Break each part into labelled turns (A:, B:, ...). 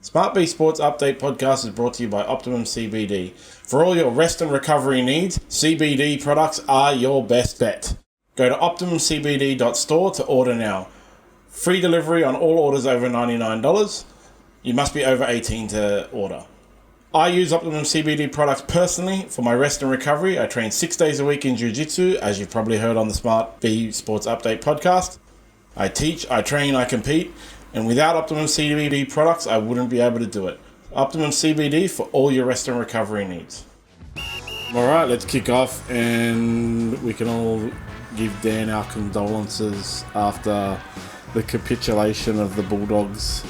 A: SmartB Sports Update Podcast is brought to you by Optimum CBD. For all your rest and recovery needs, CBD products are your best bet. Go to optimumcbd.store to order now. Free delivery on all orders over $99. You must be over 18 to order. I use Optimum CBD products personally for my rest and recovery. I train 6 days a week in Jiu-Jitsu, as you've probably heard on the SmartB Sports Update Podcast. I teach, I train, I compete. And without Optimum CBD products, I wouldn't be able to do it. Optimum CBD for all your rest and recovery needs. All right, let's kick off, and we can all give Dan our condolences after the capitulation of the Bulldogs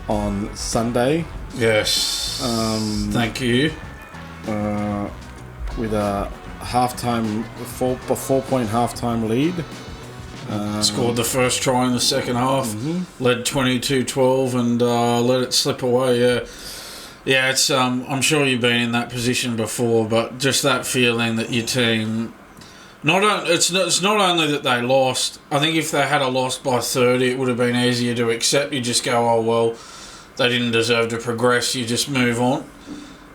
A: on Sunday.
B: Yes. Thank you.
A: With a halftime, four-point halftime lead.
B: Scored the first try in the second half, led 22-12 and let it slip away. Yeah. It's I'm sure you've been in that position before, but just that feeling that your team, it's not only that they lost. I think if they had a loss by 30, it would have been easier to accept. You just go, oh well, they didn't deserve to progress. You just move on.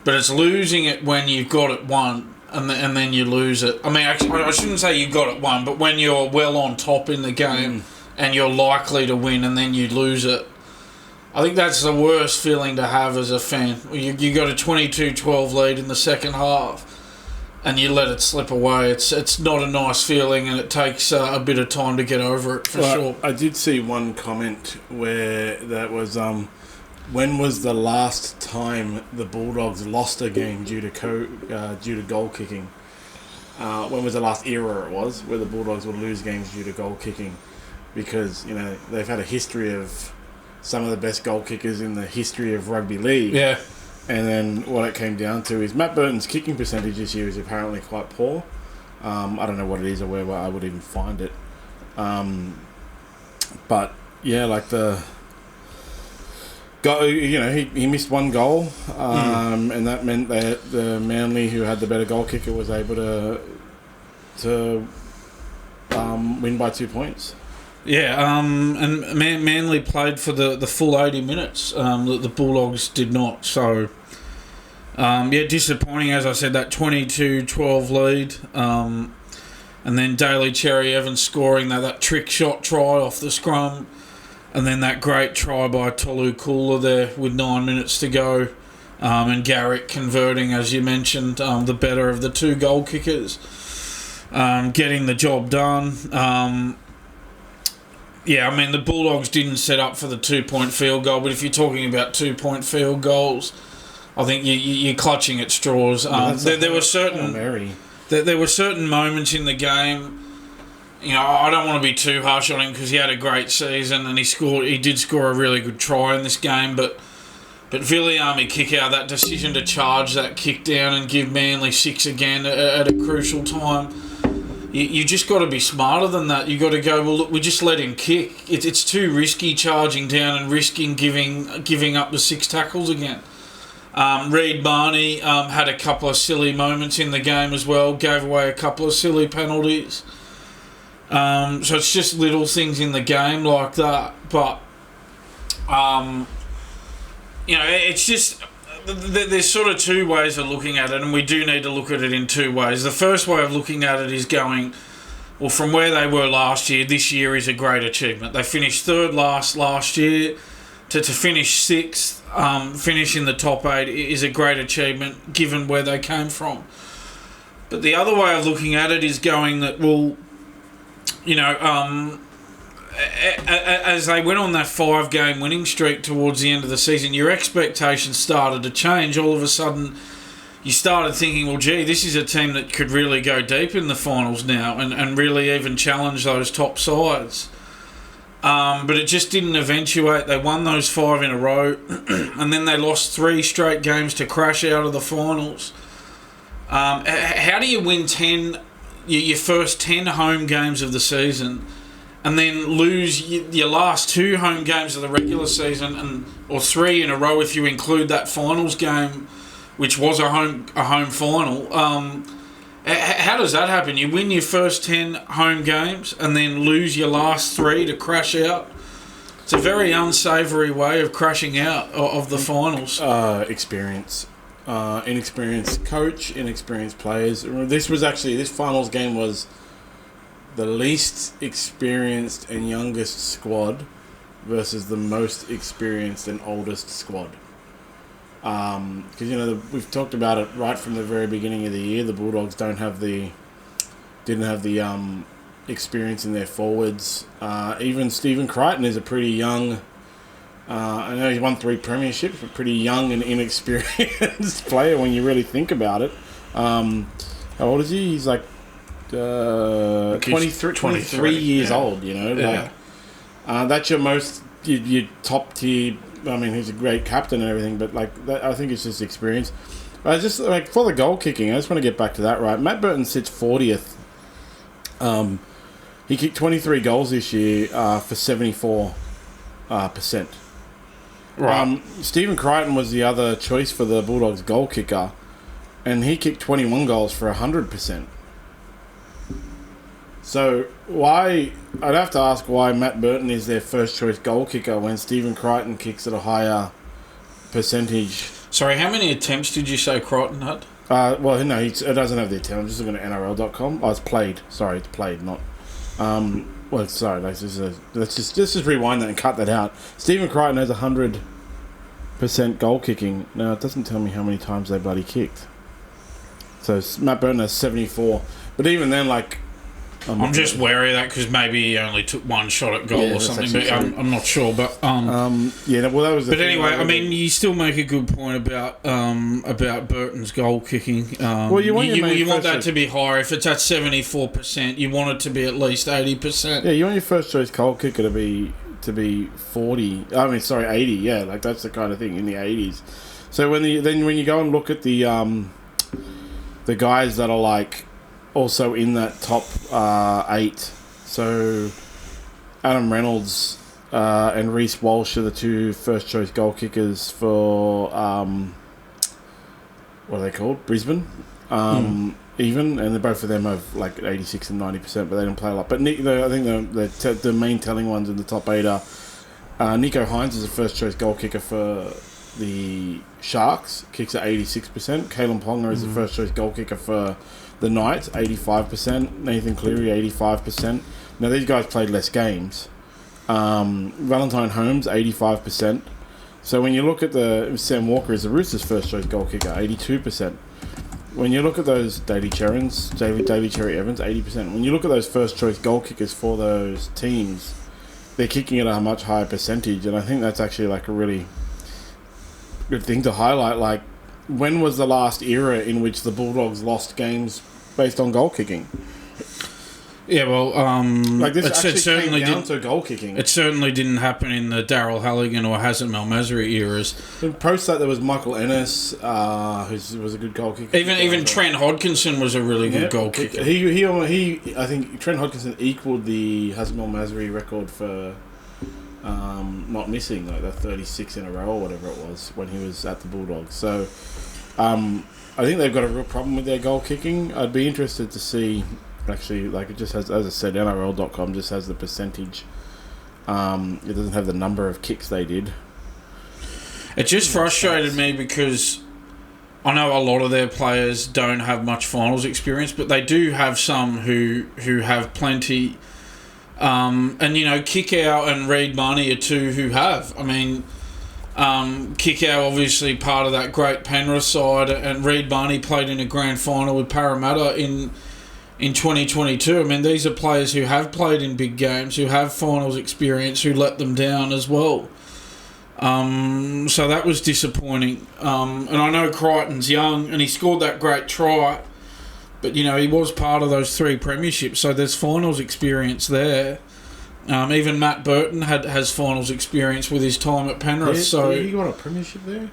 B: But it's losing it when you've got it won. And then you lose it. I mean, actually, I shouldn't say you got it won, but when you're well on top in the game and you're likely to win and then you lose it, I think that's the worst feeling to have as a fan. You got a 22-12 lead in the second half and you let it slip away. It's not a nice feeling, and it takes a bit of time to get over it, for sure.
A: I did see one comment where that was... when was the last time the Bulldogs lost a game due to goal kicking? When was the last era it was where the Bulldogs would lose games due to goal kicking? Because, you know, they've had a history of some of the best goal kickers in the history of rugby league.
B: Yeah.
A: And then what it came down to is Matt Burton's kicking percentage this year is apparently quite poor. I don't know what it is or where I would even find it. But, yeah, like he missed one goal, and that meant that the Manly, who had the better goal kicker, was able to win by 2 points.
B: Yeah, and Manly played for the full 80 minutes. The Bulldogs did not. So, disappointing, as I said, that 22-12 lead. And then Daly Cherry Evans scoring that trick shot try off the scrum. And then that great try by Tolu Kula there with 9 minutes to go. And Garrick converting, as you mentioned, the better of the two goal kickers. Getting the job done. The Bulldogs didn't set up for the 2-point field goal, but if you're talking about 2-point field goals, I think you're clutching at straws. There were certain moments in the game. You know, I don't want to be too harsh on him because he had a great season and he did score a really good try in this game, but Viliami kick out, that decision to charge that kick down and give Manly 6 again at a crucial time. You just got to be smarter than that. You got to go, well, look, we just let him kick. It's too risky charging down and risking giving up the 6 tackles again. Reid Barney had a couple of silly moments in the game as well, gave away a couple of silly penalties. So it's just little things in the game like that, but it's just there's sort of two ways of looking at it, and we do need to look at it in two ways. The first way of looking at it is going, well, from where they were last year, this year is a great achievement. They finished third last year. To finish 6th, finish in the top 8 is a great achievement given where they came from. But the other way of looking at it is going that, well, as they went on that 5-game winning streak towards the end of the season, your expectations started to change. All of a sudden, you started thinking, well, gee, this is a team that could really go deep in the finals now and really even challenge those top sides. But it just didn't eventuate. They won those 5 in a row, and then they lost 3 straight games to crash out of the finals. How do you win your first 10 home games of the season and then lose your last 2 home games of the regular season or 3 in a row if you include that finals game, which was a home final? How does that happen? You win your first 10 home games and then lose your last 3 to crash out? It's a very unsavoury way of crashing out of the finals.
A: Experience. Inexperienced coach, inexperienced players. This finals game was the least experienced and youngest squad versus the most experienced and oldest squad. Because we've talked about it right from the very beginning of the year. The Bulldogs didn't have the experience in their forwards. Even Stephen Crichton is a pretty young. I know he's won 3 premierships, but pretty young and inexperienced player when you really think about it. How old is he? He's like 23 years old. That's your top tier. I mean, he's a great captain and everything, but I think it's just experience. Just for the goal kicking, I just want to get back to that. Right, Matt Burton sits 40th. He kicked 23 goals this year for 74%.
B: Right.
A: Stephen Crichton was the other choice for the Bulldogs goal kicker, and he kicked 21 goals for 100%. So I'd have to ask why Matt Burton is their first choice goal kicker when Stephen Crichton kicks at a higher percentage.
B: Sorry, how many attempts did you say Crichton had?
A: It doesn't have the attempt. I'm just looking at NRL.com. Oh, it's played. Sorry, it's played, not... let's just rewind that and cut that out. Stephen Crichton has 100% goal kicking. Now, it doesn't tell me how many times they bloody kicked. So Matt Burton has 74. But even then, I'm
B: just wary of that because maybe he only took one shot at goal or something. But I'm not sure. But
A: that was.
B: But anyway, I mean, you still make a good point about Burton's goal kicking. You want that to be higher. If it's at 74%, you want it to be at least 80%.
A: Yeah, you want your first choice goal kicker to be 40. 80. Yeah, that's the kind of thing in the 80s. So when you go and look at the guys that are also in that top 8. So Adam Reynolds and Reece Walsh are the 2 first choice goal kickers for what are they called? Brisbane. Even, and both of them have 86 and 90%, but they don't play a lot. But I think the main telling ones in the top 8 are Nicho Hynes is the first choice goal kicker for the Sharks, kicks at 86%. Kalen Ponga is the first choice goal kicker for the Knights, 85%. Nathan Cleary, 85%. Now, these guys played less games. Valentine Holmes, 85%. So when you look at Sam Walker is the Roosters' first choice goal kicker, 82%. When you look at those Daly Cherry Evans, 80%. When you look at those first choice goal kickers for those teams, they're kicking at a much higher percentage, and I think that's actually a really good thing to highlight. When was the last era in which the Bulldogs lost games based on goal kicking?
B: Yeah, well,
A: it certainly came down to goal kicking.
B: It certainly didn't happen in the Darryl Halligan or Hazem Malmazri eras.
A: Post that, there was Michael Ennis, who was a good goal kicker.
B: Even Trent Hodkinson was a really good goal kicker.
A: I think Trent Hodkinson equalled the Hazem Malmazri record for not missing the 36 in a row or whatever it was when he was at the Bulldogs. So I think they've got a real problem with their goal kicking. I'd be interested to see. Actually, it just has, as I said, NRL.com just has the percentage. It doesn't have the number of kicks they did.
B: It just frustrated me because I know a lot of their players don't have much finals experience, but they do have some who have plenty. And Kickout and Reid Marnie are 2 who have. I mean, Kickout obviously part of that great Penrith side, and Reid Marnie played in a grand final with Parramatta in 2022. I mean, these are players who have played in big games, who have finals experience, who let them down as well. So that was disappointing. And I know Crichton's young, and he scored that great try, but, he was part of those 3 premierships, so there's finals experience there. Even Matt Burton has finals experience with his time at Penrith.
A: He won a premiership there?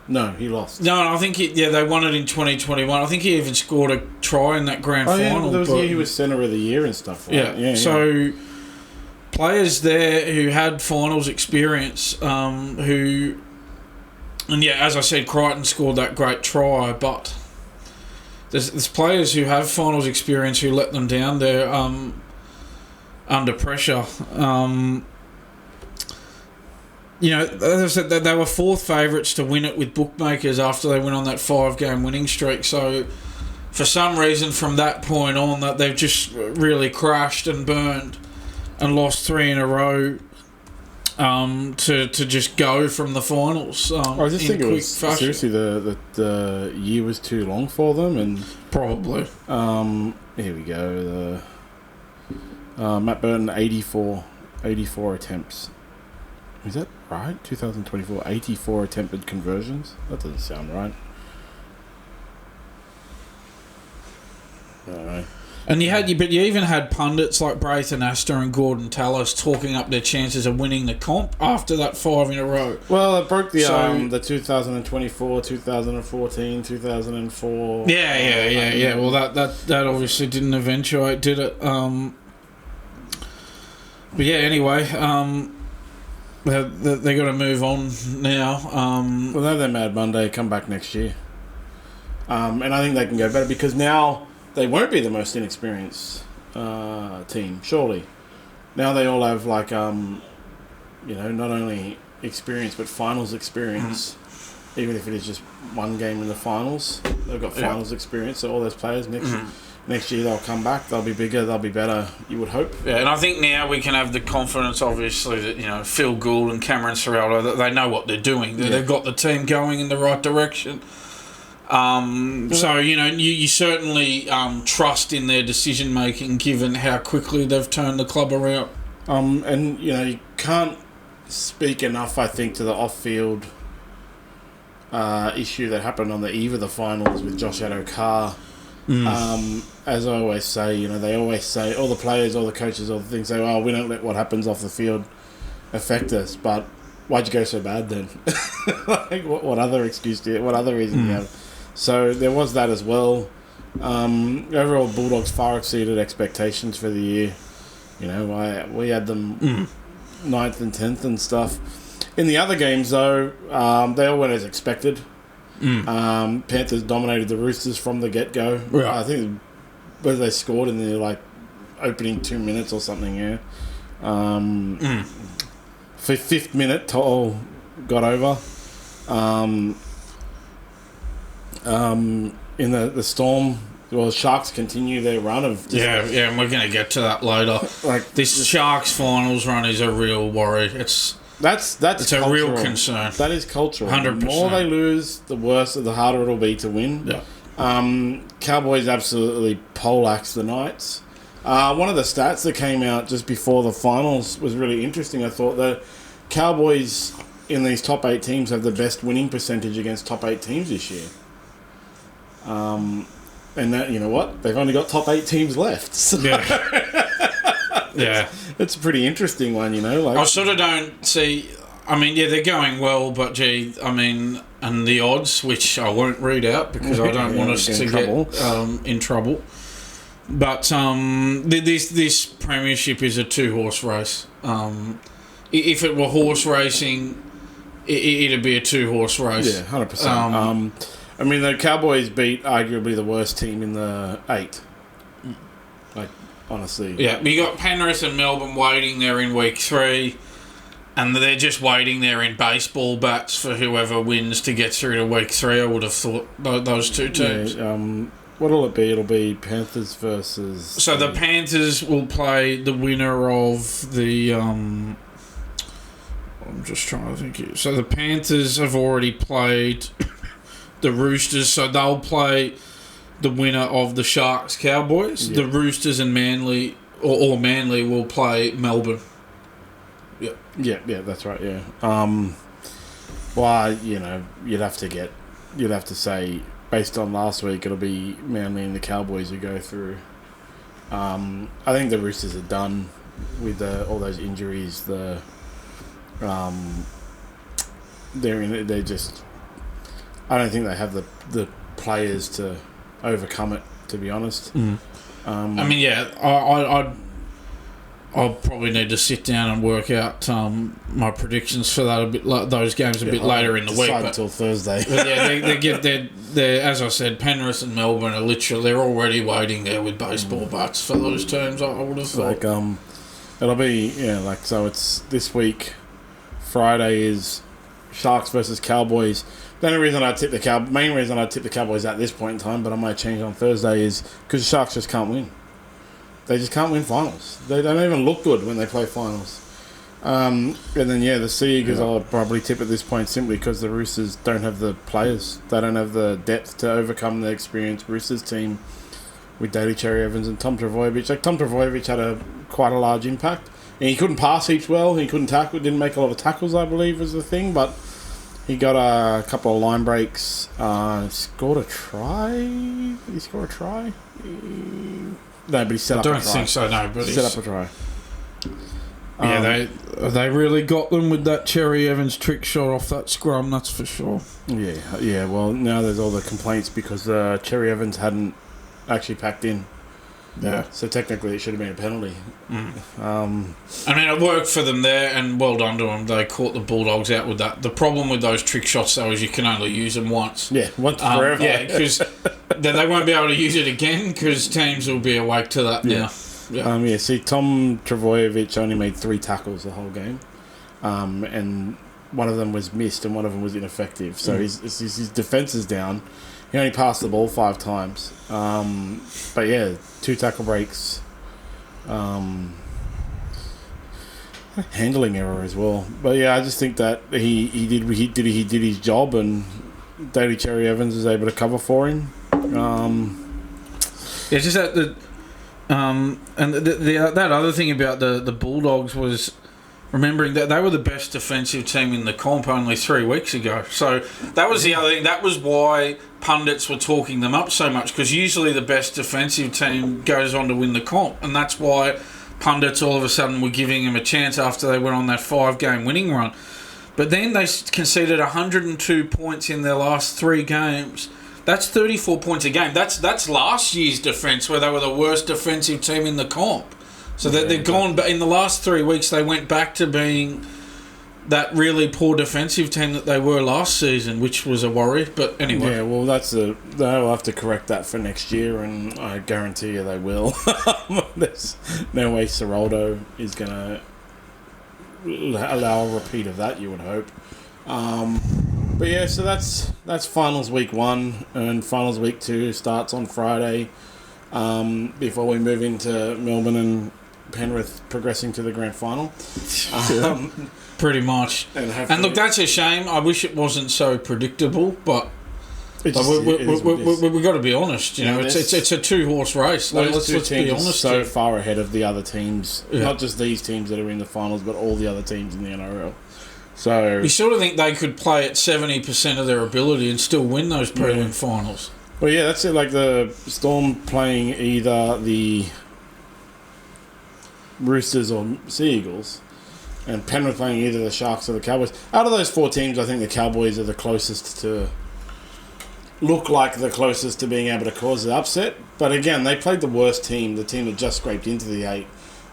A: No, he lost.
B: No, I think they won it in 2021. I think he even scored a try in that grand final.
A: Yeah, there was the year he was centre of the year and stuff. Right?
B: Yeah. So players there who had finals experience, as I said, Crichton scored that great try, but there's players who have finals experience who let them down there under pressure. as I said, they were fourth favourites to win it with bookmakers after they went on that 5-game winning streak. So, for some reason, from that point on, that they've just really crashed and burned and lost 3 in a row to just go from the finals.
A: I just think it was seriously the year was too long for them, and
B: probably.
A: Here we go. Matt Burton 84 attempts. Is that right? 2024, 84 attempted conversions? That doesn't sound right. I don't know.
B: And you even had pundits like Brayton Astor and Gordon Tallis talking up their chances of winning the comp after that 5 in a row.
A: Well, it broke the 2024, 2014, 2004.
B: Yeah. Well, that obviously didn't eventuate, did it? But yeah, anyway, they got to move on now.
A: Well, now they're Mad Monday, come back next year. And I think they can go better because now they won't be the most inexperienced team, surely. Now they all have, not only experience, but finals experience. Even if it is just one game in the finals. They've got finals experience, so all those players next year they'll come back, they'll be bigger, they'll be better, you would hope.
B: Yeah, and I think now we can have the confidence, obviously, that, Phil Gould and Cameron Ciraldo, that they know what they're doing. They've got the team going in the right direction. So, you certainly trust in their decision-making given how quickly they've turned the club around.
A: And, you can't speak enough, I think, to the off-field issue that happened on the eve of the finals with Josh Addo-Carr. As I always say, they always say, all the players, all the coaches, all the things say, well, we don't let what happens off the field affect us, but why'd you go so bad then? What other excuse do you, what other reason do you have? So there was that as well. Overall, Bulldogs far exceeded expectations for the year. We had them 9th and 10th and stuff. In the other games, though, they all went as expected. Panthers dominated the Roosters from the get-go. Right. I think whether they scored in the opening 2 minutes or something, For 5th minute, To'o got over. In the Storm, Sharks continue their run of...
B: and we're going to get to that later. This Sharks finals run is a real worry. It's a real concern.
A: That is cultural.
B: 100%.
A: The more they lose, the worse, the harder it'll be to win.
B: Yeah.
A: Cowboys absolutely poleaxed the Knights. One of the stats that came out just before the finals was really interesting. I thought the Cowboys in these top 8 teams have the best winning percentage against top 8 teams this year. And that, you know what? They've only got top 8 teams left. So it's a pretty interesting one, I
B: sort of don't see... they're going well, but and the odds, which I won't read out because I don't want us to get in trouble. But this premiership is a 2-horse race. If it were horse racing, it'd be a 2-horse race.
A: Yeah, 100%. The Cowboys beat arguably the worst team in the 8. Honestly.
B: Yeah, but you got Penrith and Melbourne waiting there in week 3, and they're just waiting there in baseball bats for whoever wins to get through to week 3. I would have thought those two teams.
A: Yeah, what'll it be? It'll be Panthers versus...
B: So the Panthers will play the winner of the... I'm just trying to think here. So the Panthers have already played the Roosters, so they'll play the winner of the Sharks Cowboys. Yeah. The Roosters and Manly, or Manly, will play Melbourne. Yeah,
A: that's right. Yeah. You'd have to say based on last week, it'll be Manly and the Cowboys who go through. I think the Roosters are done with all those injuries. They're just. I don't think they have the players to overcome it, to be honest.
B: I'll probably need to sit down and work out my predictions for that those games a bit later in the week.
A: Until Thursday.
B: They're as I said, Penrith and Melbourne are they're already waiting there with baseball bats for those teams. I would have thought.
A: It'll be so it's this week Friday is Sharks versus Cowboys. The only reason I tip the main reason I tip the Cowboys at this point in time, but I might change on Thursday, is because the Sharks just can't win. They just can't win finals. They don't even look good when they play finals. And then, the Sea Eagles I'll probably tip at this point simply because the Roosters don't have the players. They don't have the depth to overcome the experienced Roosters team with Daly Cherry-Evans and Tom Trbojevic. Like, Tom Trbojevic had quite a large impact. And he couldn't pass heaps well. He couldn't tackle. Didn't make a lot of tackles, I believe, was the thing. But he got a couple of line breaks. Scored a try. Did he score a try? No, but he set up a try. I don't
B: think so, no. But
A: he set up a try.
B: They really got them with that Cherry-Evans trick shot off that scrum, that's for sure.
A: Yeah. Well, now there's all the complaints because Cherry-Evans hadn't actually packed in.
B: Yeah.
A: So technically it should have been a penalty.
B: It worked for them there, and well done to them. They caught the Bulldogs out with that. The problem with those trick shots, though, is you can only use them once.
A: Yeah, once forever.
B: Yeah, because they won't be able to use it again because teams will be awake to that now. Yeah.
A: See, Tom Trbojevic only made 3 tackles the whole game. And one of them was missed and one of them was ineffective. So his defence is down. He only passed the ball 5 times. 2 tackle breaks. Handling error as well. But I just think that he did his job, and Daly Cherry-Evans was able to cover for him.
B: Just that that other thing about the Bulldogs was remembering that they were the best defensive team in the comp only 3 weeks ago. So that was the other thing. That was why pundits were talking them up so much, because usually the best defensive team goes on to win the comp, and that's why pundits all of a sudden were giving them a chance after they went on that 5-game winning run. But then they conceded 102 points in their last 3 games. That's 34 points a game. That's last year's defence, where they were the worst defensive team in the comp. So they've gone, but in the last 3 weeks, they went back to being that really poor defensive team that they were last season, which was a worry. But anyway.
A: Yeah, well, they'll have to correct that for next year, and I guarantee you they will. There's no way Seraldo is going to allow a repeat of that, you would hope. So that's finals week 1, and finals week 2 starts on Friday. Before we move into Melbourne and Penrith progressing to the grand final.
B: Pretty much. And look, that's a shame. I wish it wasn't so predictable, but we've got to be honest. It's a 2-horse race. Let's be honest.
A: So far ahead of the other teams, not just these teams that are in the finals, but all the other teams in the NRL. So
B: you sort of think they could play at 70% of their ability and still win those prelim finals.
A: Well, that's it. Like the Storm playing either the Roosters or Sea Eagles, and Penrith playing either the Sharks or the Cowboys. Out of those 4 teams, I think the Cowboys are the closest to being able to cause the upset. But again, they played the worst team, the team that just scraped into the 8,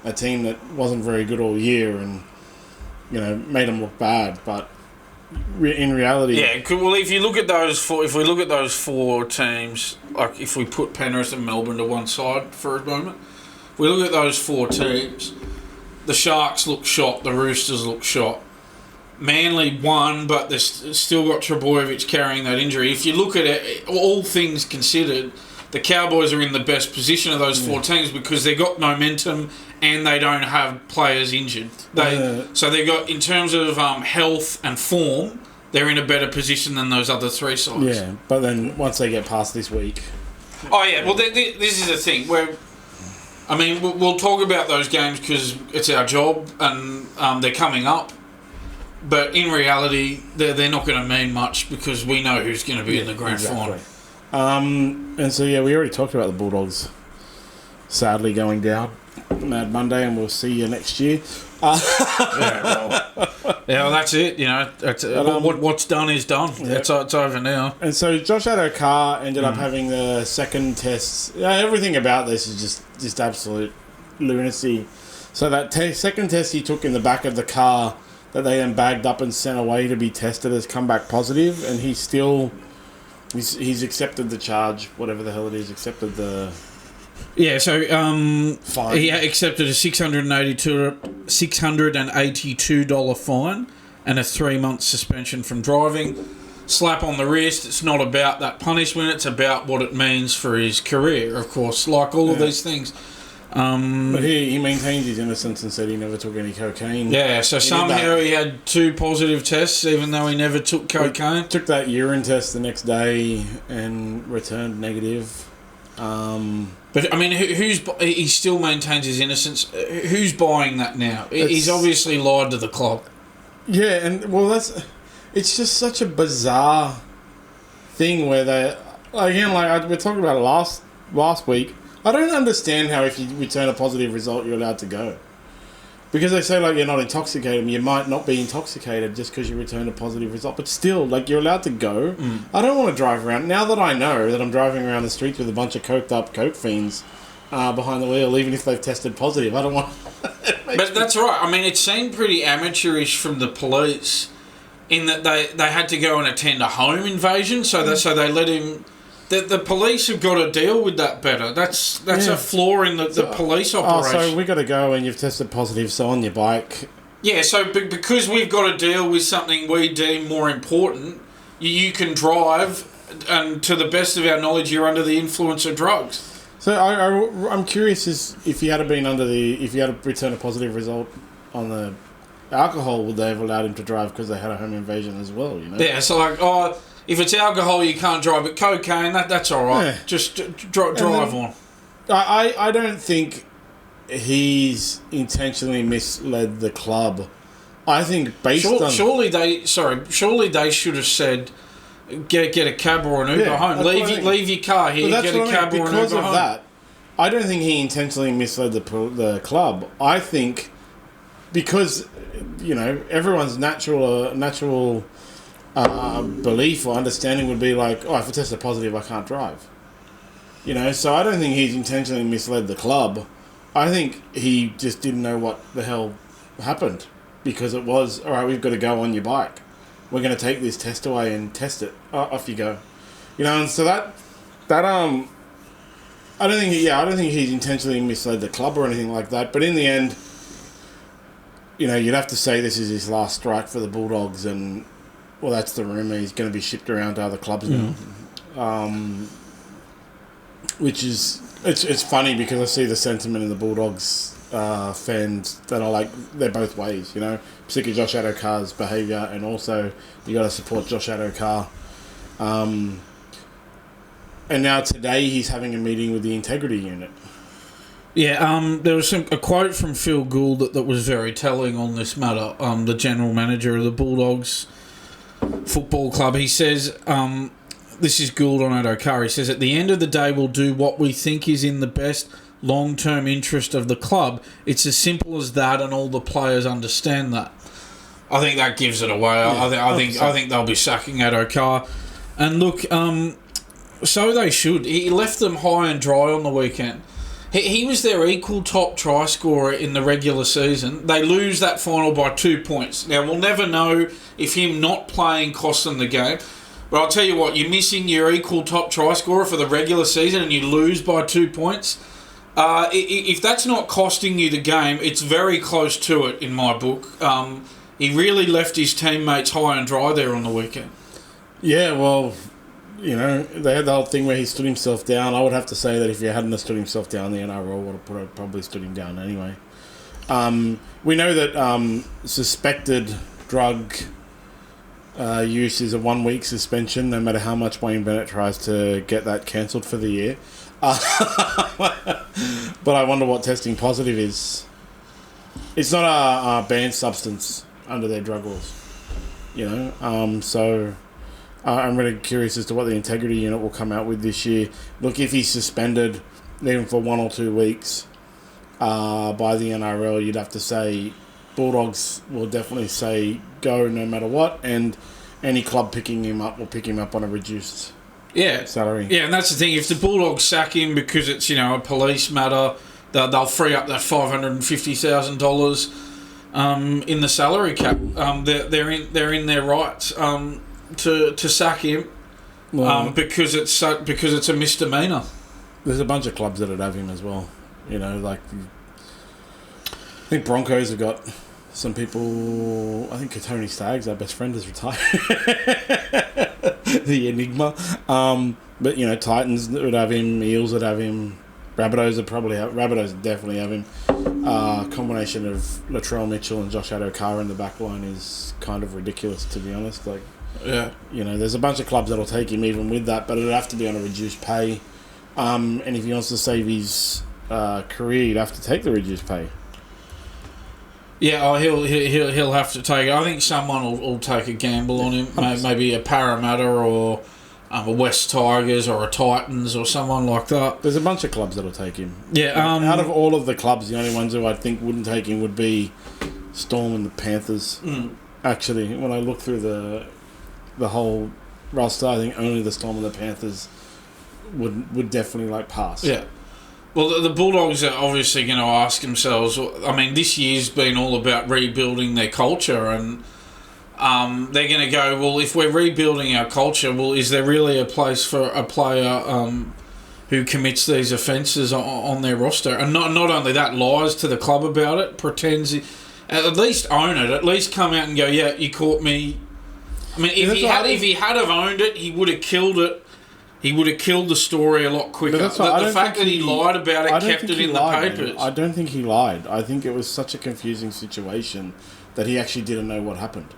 A: a team that wasn't very good all year, and made them look bad. But in reality,
B: well, if you look at those 4 teams, like if we put Penrith and Melbourne to one side for a moment, if we look at those 4 teams, the Sharks look shot, the Roosters look shot. Manly won, but they've still got Trbojevic carrying that injury. If you look at it, all things considered, the Cowboys are in the best position of those 4 teams because they've got momentum and they don't have players injured. So they've got, in terms of health and form, they're in a better position than those other 3 sides.
A: Yeah, but then once they get past this week...
B: Oh, yeah, well, this is the thing. We'll talk about those games because it's our job and they're coming up. But in reality, they're not going to mean much because we know who's going to be in the grand final.
A: And so, we already talked about the Bulldogs sadly going down Mad Monday, and we'll see you next year.
B: That's it. What's done is done. It's over now.
A: And so Josh Addo-Carr ended up having the second test. Everything about this is just absolute lunacy. So that second test he took in the back of the car that they then bagged up and sent away to be tested has come back positive, and he's accepted the charge, whatever the hell it is, accepted the...
B: Yeah, so
A: fine.
B: He accepted a $682 fine, and a 3-month suspension from driving. Slap on the wrist. It's not about that punishment. It's about what it means for his career, of course, like all of these things.
A: But he maintained his innocence and said he never took any cocaine.
B: Yeah, so somehow he had 2 positive tests, even though he never took cocaine.
A: He took that urine test the next day and returned negative.
B: But, I mean, he still maintains his innocence. Who's buying that now? He's obviously lied to the club.
A: Yeah, and, well, it's just such a bizarre thing where they... Again, we were talking about it last week. I don't understand how if you return a positive result, you're allowed to go. Because they say, you're not intoxicated. You might not be intoxicated just because you returned a positive result. But still, you're allowed to go. I don't want to drive around. Now that I know that I'm driving around the streets with a bunch of coked up coke fiends behind the wheel, even if they've tested positive, I don't want...
B: But that's right. I mean, it seemed pretty amateurish from the police in that they had to go and attend a home invasion, so they let him... The police have got to deal with that better. That's a flaw in the police operation.
A: So we got to go and you've tested positive, so on your bike.
B: Yeah, so because we've got to deal with something we deem more important, you can drive, and to the best of our knowledge, you're under the influence of drugs.
A: So I'm curious if you had returned a positive result on the alcohol, would they have allowed him to drive because they had a home invasion as well? You know?
B: Yeah, so if it's alcohol, you can't drive, but cocaine, that's all right. Yeah. Just drive on.
A: I don't think he's intentionally misled the club. I think
B: surely they should have said, get a cab or an Uber home. Leave your car here, get a cab or an Uber home.
A: Because of that, I don't think he intentionally misled the club. I think because, everyone's natural belief or understanding would be if I test positive, I can't drive. So I don't think he's intentionally misled the club. I think he just didn't know what the hell happened, because it was, all right, we've got to go on your bike. We're going to take this test away and test it. Off you go. And so that I don't think he's intentionally misled the club or anything like that. But in the end, you'd have to say this is his last strike for the Bulldogs, and well, that's the rumour. He's going to be shipped around to other clubs now. Which is... It's funny because I see the sentiment in the Bulldogs fans that are they're both ways, Sick of Josh Addo-Carr's behaviour, and also you got to support Josh Addo-Carr. And now today he's having a meeting with the integrity unit.
B: Yeah, there was a quote from Phil Gould that was very telling on this matter. The general manager of the Bulldogs Football Club, he says, this is Gould on Addo-Carr, he says, at the end of the day, we'll do what we think is in the best long-term interest of the club. It's as simple as that, and all the players understand that. I think that gives it away. Yeah, I think they'll be sacking Addo-Carr. And look, so they should. He left them high and dry on the weekend. He was their equal top try scorer in the regular season. They lose that final by 2 points. Now, we'll never know if him not playing cost them the game. But I'll tell you what, you're missing your equal top try scorer for the regular season and you lose by 2 points. If that's not costing you the game, it's very close to it in my book. He really left his teammates high and dry there on the weekend.
A: Yeah, well... they had the whole thing where he stood himself down. I would have to say that if he hadn't have stood himself down, the NRL would have probably stood him down anyway. We know that suspected drug use is a 1-week suspension, no matter how much Wayne Bennett tries to get that cancelled for the year. But I wonder what testing positive is. It's not a banned substance under their drug laws. So... I'm really curious as to what the integrity unit will come out with this year. Look, if he's suspended, even for 1 or 2 weeks, by the NRL, you'd have to say Bulldogs will definitely say go no matter what, and any club picking him up will pick him up on a reduced salary. Yeah,
B: and that's the thing. If the Bulldogs sack him because it's a police matter, they'll free up that $550,000 in the salary cap. They're in their rights. To sack him because it's a misdemeanor.
A: There's a bunch of clubs that'd have him as well. I think Broncos have got some people, I think Tony Staggs, our best friend, has retired. The Enigma. But, Titans would have him, Eels would have him, Rabbitohs would definitely have him. Combination of Latrell Mitchell and Josh Addo-Carr in the back line is kind of ridiculous, to be honest. There's a bunch of clubs that'll take him even with that, but it'd have to be on a reduced pay. And if he wants to save his career, he'd have to take the reduced pay.
B: Yeah, he'll have to take it. I think someone will take a gamble on him. Maybe a Parramatta or a West Tigers or a Titans or someone like that.
A: There's a bunch of clubs that'll take him.
B: Yeah.
A: Out of all of the clubs, the only ones who I think wouldn't take him would be Storm and the Panthers. Actually, when I look through the whole roster, I think only the Storm and the Panthers would definitely pass.
B: Yeah. Well, the Bulldogs are obviously going to ask themselves, I mean, this year's been all about rebuilding their culture, and they're going to go, well, if we're rebuilding our culture, well, is there really a place for a player who commits these offences on their roster? And not only that, lies to the club about it, pretends, at least own it, at least come out and go, yeah, you caught me. I mean, if he had have owned it, he would have killed it. He would have killed the story a lot quicker. The fact that he lied about it kept it in the papers.
A: I don't think he lied. I think it was such a confusing situation that he actually didn't know what happened.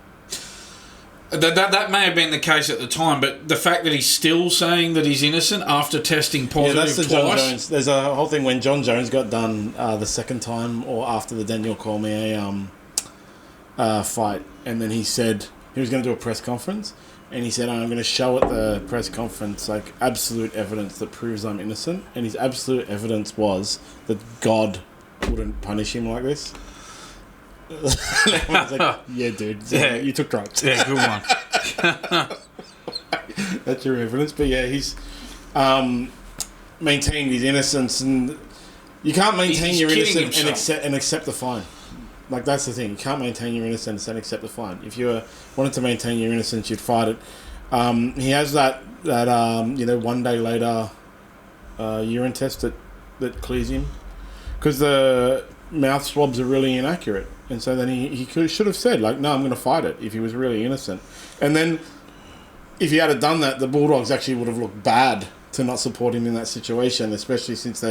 B: That may have been the case at the time, but the fact that he's still saying that he's innocent after testing positive
A: that's the
B: twice.
A: John Jones. There's a whole thing when John Jones got done the second time, or after the Daniel Cormier fight, and then he said he was going to do a press conference. And he said, I'm going to show at the press conference absolute evidence that proves I'm innocent. And his absolute evidence was that God wouldn't punish him like this. I was like, yeah, dude. So yeah, you took drugs.
B: Yeah, good one.
A: That's your evidence. But yeah, he's maintained his innocence. And you can't maintain your innocence and accept the fine. That's the thing. You can't maintain your innocence and accept the fine. If you wanted to maintain your innocence, you'd fight it. He has that 1 day later urine test that clears him. Because the mouth swabs are really inaccurate. And so then he should have said, no, I'm going to fight it if he was really innocent. And then if he had done that, the Bulldogs actually would have looked bad to not support him in that situation, especially since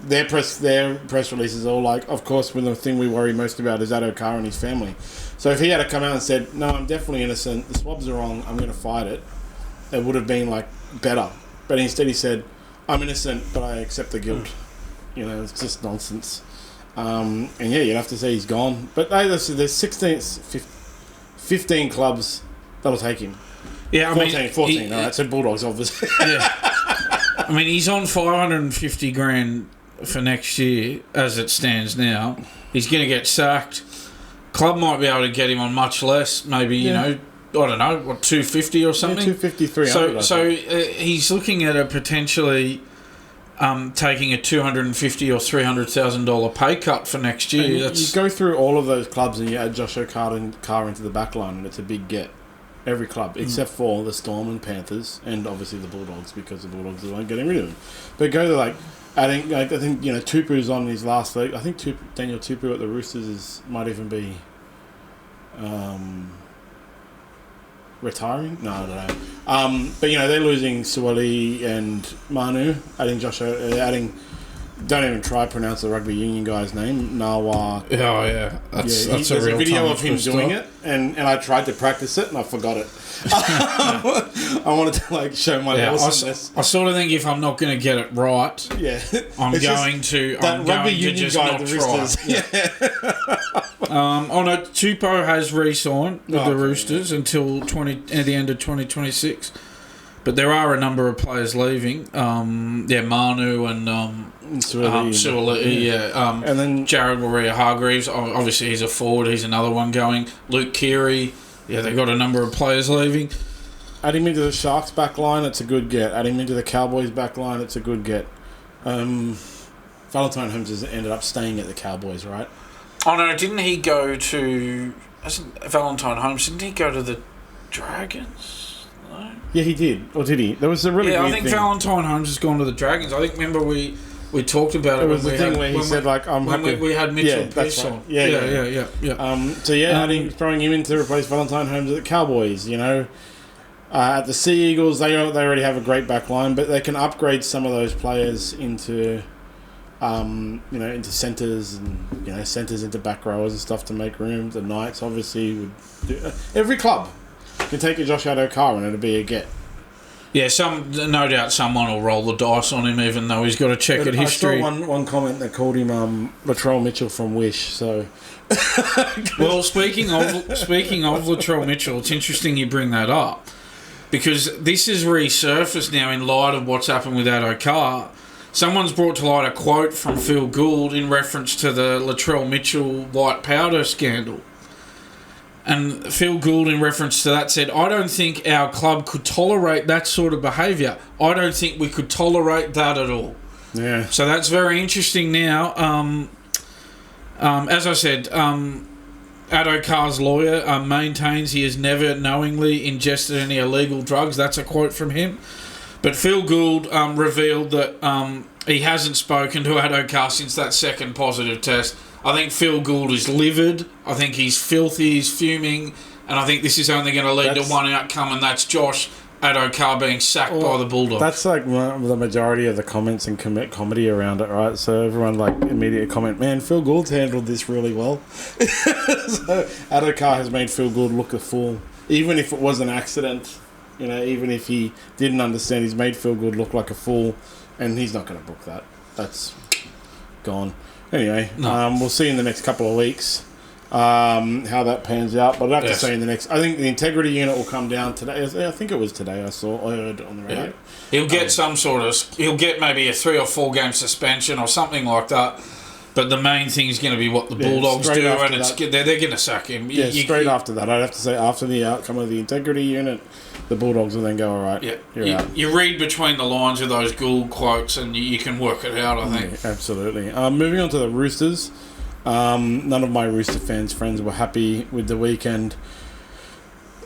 A: their press releases are all of course, when the thing we worry most about is Addo-Carr and his family. So if he had come out and said, no, I'm definitely innocent, the swabs are wrong, I'm going to fight it, it would have been better. But instead he said, I'm innocent, but I accept the guilt. It's just nonsense. And yeah, you'd have to say he's gone. But there's 15 clubs that'll take him.
B: Yeah,
A: 14. All right, so Bulldogs, obviously.
B: Yeah. I mean, he's on $550,000 for next year, as it stands now. He's going to get sacked. Club might be able to get him on much less, maybe, I don't know, what, 250 or something?
A: Yeah, 250, 300.
B: So he's looking at a potentially taking a $250,000 or $300,000 pay cut for next year.
A: You go through all of those clubs and you add Josh Addo-Carr into the back line, and it's a big get. Every club, except for the Storm and Panthers, and obviously the Bulldogs, because the Bulldogs are getting rid of them. But go to adding, I think Tupu's on his last leg. I think Daniel Tupu at the Roosters might even be retiring. No, I don't know. But they're losing Suwali and Manu. Adding. Don't even try to pronounce the rugby union guy's name. Nawa.
B: Oh yeah, that's a real.
A: There's a video of him doing it, and I tried to practice it and I forgot it. I wanted to show my awesomeness.
B: I sort of think if I'm not going to get it right, I'm going to just not try. Tupou has re-signed with the Roosters until the end of 2026. But there are a number of players leaving. Manu and Suwali,
A: and then
B: Jared Waria-Hargreaves. Obviously, he's a forward. He's another one going. Luke Keary. Yeah, they've got a number of players leaving.
A: Adding him into the Sharks back line, it's a good get. Adding him into the Cowboys back line, it's a good get. Valentine Holmes has ended up staying at the Cowboys, right?
B: Oh, no, didn't he go to... Valentine Holmes, didn't he go to the Dragons? No?
A: Yeah, he did. Or did he? There was a really weird
B: I think
A: thing.
B: Valentine Holmes has gone to the Dragons. I think, remember, we We talked about it.
A: It was the thing where he said, like, I'm happy.
B: We had Mitchell
A: that's
B: Pearce
A: right.
B: on.
A: Yeah. Adding, throwing him in to replace Valentine Holmes at the Cowboys, at the Sea Eagles, they already have a great back line, but they can upgrade some of those players into, into centres and, centres into back rowers and stuff to make room. The Knights obviously would do... Every club can take a Josh Addo-Carr and it'll be a get.
B: Yeah, no doubt someone will roll the dice on him, even though he's got to check at history.
A: I saw one comment that called him Latrell Mitchell from Wish. So,
B: well, speaking of Latrell Mitchell, it's interesting you bring that up because this has resurfaced now in light of what's happened with Addo-Carr. Someone's brought to light a quote from Phil Gould in reference to the Latrell Mitchell white powder scandal. And Phil Gould, in reference to that, said, I don't think our club could tolerate that sort of behaviour. I don't think we could tolerate that at all.
A: Yeah.
B: So that's very interesting now. As I said, Addo-Carr's lawyer maintains he has never knowingly ingested any illegal drugs. That's a quote from him. But Phil Gould revealed that he hasn't spoken to Addo-Carr since that second positive test. I think Phil Gould is livid. I think he's filthy, he's fuming, and I think this is only going to lead to one outcome, and that's Josh Addo-Carr being sacked by the Bulldogs.
A: That's like the majority of the comments and comedy around it, right? So everyone immediately comment, man, Phil Gould's handled this really well. So Addo-Carr has made Phil Gould look a fool, even if it was an accident. Even if he didn't understand, he's made Phil Gould look like a fool, and he's not going to book that. That's gone. Anyway, we'll see in the next couple of weeks how that pans out. But I'd have to say I think the integrity unit will come down today. I think it was today I heard on the radio.
B: Yeah. He'll get he'll get maybe a 3 or 4 game suspension or something like that. But the main thing is going to be what the Bulldogs do, and they're going to sack him.
A: Yeah, straight after that. I'd have to say after the outcome of the integrity unit, the Bulldogs will then go, all right, you're out.
B: You read between the lines of those Gould quotes and you can work it out, I think.
A: Yeah, absolutely. Moving on to the Roosters. None of my Rooster friends were happy with the weekend.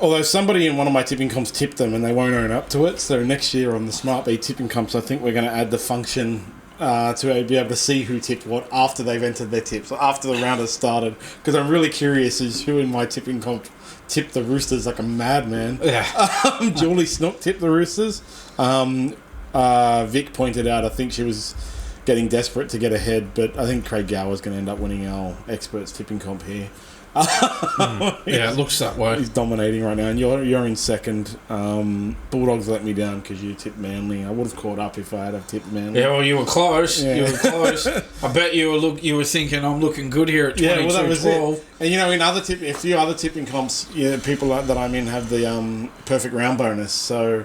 A: Although somebody in one of my tipping comps tipped them and they won't own up to it. So next year on the SmartB tipping comps, I think we're going to add the function to be able to see who tipped what after they've entered their tips, or after the round has started. Because I'm really curious as who in my tipping comp tipped the Roosters like a madman.
B: Yeah.
A: Julie Snook tipped the Roosters. Vic pointed out, I think she was getting desperate to get ahead, but I think Craig Gower's going to end up winning our experts tipping comp here.
B: Yeah, it looks that way.
A: He's dominating right now, and you're in second. Bulldogs let me down because you tipped Manly. I would have caught up if I had tipped Manly.
B: Yeah, well, you were close.
A: Yeah.
B: You were close. I bet you were thinking, I'm looking good here at 22-12.
A: Yeah, well, that was it. And in a few other tipping comps, people that I'm in have the perfect round bonus. So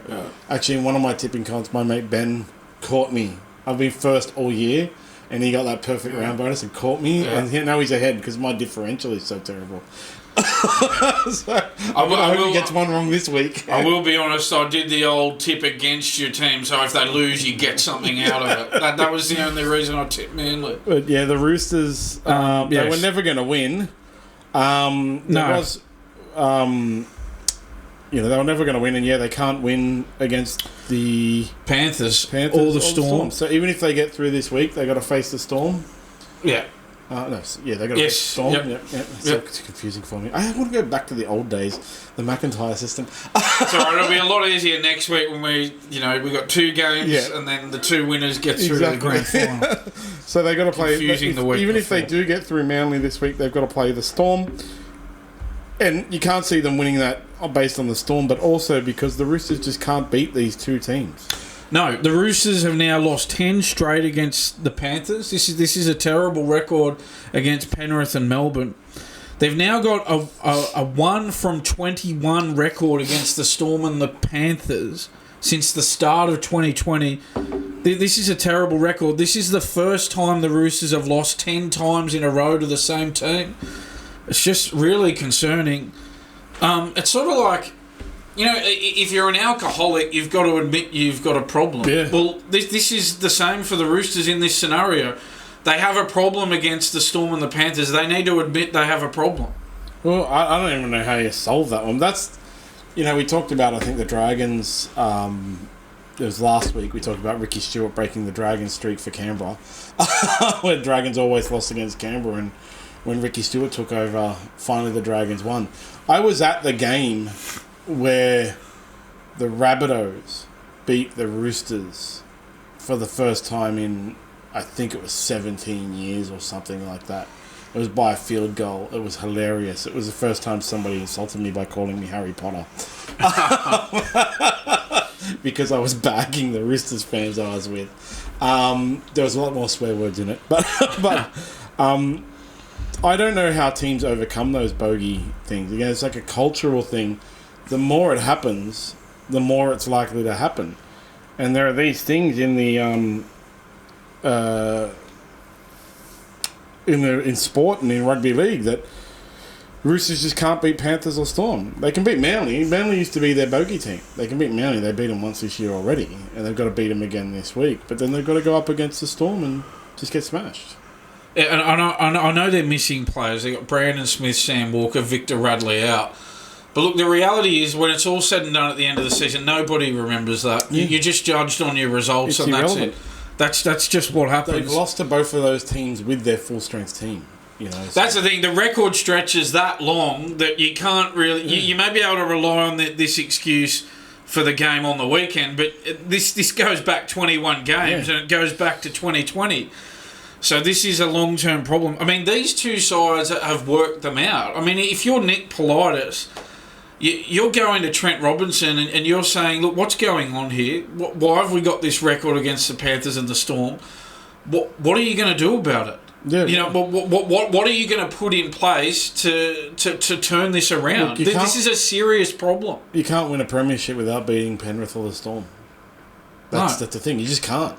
A: actually, in one of my tipping comps, my mate Ben caught me. I've been first all year. And he got that perfect round bonus and caught me. Yeah. And now he's ahead because my differential is so terrible. So I hope he gets one wrong this week.
B: I will be honest, I did the old tip against your team, so if they lose, you get something out of it. That was the only reason I tipped Manly.
A: But yeah, the Roosters, they were never going to win. They were never going to win, and they can't win against the
B: Panthers or the Storm.
A: So even if they get through this week, they got to face the Storm.
B: Yeah.
A: They got to face the Storm. Yep. It's confusing for me. I want to go back to the old days, the McIntyre system.
B: It's all right. It'll be a lot easier next week when we got 2 games and then the 2 winners get through to the grand final.
A: So they got to play. If they do get through Manly this week, they've got to play the Storm. And you can't see them winning that based on the Storm, but also because the Roosters just can't beat these 2 teams.
B: No, the Roosters have now lost 10 straight against the Panthers. This is a terrible record against Penrith and Melbourne. They've now got a 1 from 21 record against the Storm and the Panthers since the start of 2020. This is a terrible record. This is the first time the Roosters have lost 10 times in a row to the same team. It's just really concerning. It's sort of like, if you're an alcoholic, you've got to admit you've got a problem.
A: Yeah.
B: Well, this is the same for the Roosters in this scenario. They have a problem against the Storm and the Panthers. They need to admit they have a problem.
A: Well, I don't even know how you solve that one. That's, we talked about, I think, the Dragons it was last week we talked about Ricky Stewart breaking the Dragons streak for Canberra, where Dragons always lost against Canberra, and when Ricky Stewart took over, finally the Dragons won. I was at the game where the Rabbitohs beat the Roosters for the first time in, I think it was 17 years or something like that. It was by a field goal. It was hilarious. It was the first time somebody insulted me by calling me Harry Potter. Because I was bagging the Roosters fans I was with. There was a lot more swear words in it. But I don't know how teams overcome those bogey things. Again, it's like a cultural thing. The more it happens, the more it's likely to happen. And there are these things in the in sport and in rugby league that Roosters just can't beat Panthers or Storm. They can beat Manly. Manly used to be their bogey team. They can beat Manly. They beat them once this year already, and they've got to beat them again this week. But then they've got to go up against the Storm and just get smashed.
B: Yeah, and I know they're missing players. They got Brandon Smith, Sam Walker, Victor Radley out. But look, the reality is when it's all said and done at the end of the season, nobody remembers that.
A: Yeah.
B: You're just judged on your results,
A: It's
B: and
A: irrelevant.
B: that's it. That's just what happens.
A: They've lost to both of those teams with their full-strength team. You know, so.
B: That's the thing. The record stretches that long that you can't really... You may be able to rely on this excuse for the game on the weekend, but this goes back 21 games, and it goes back to 2020. So this is a long-term problem. I mean, these two sides have worked them out. I mean, if you're Nick Politis... You're going to Trent Robinson and you're saying, look, what's going on here? Why have we got this record against the Panthers and the Storm? What are you going to do about it?
A: Yeah.
B: You know, what are you going to put in place to turn this around?
A: Look,
B: This is a serious problem.
A: You can't win a premiership without beating Penrith or the Storm. That's the thing. You just can't.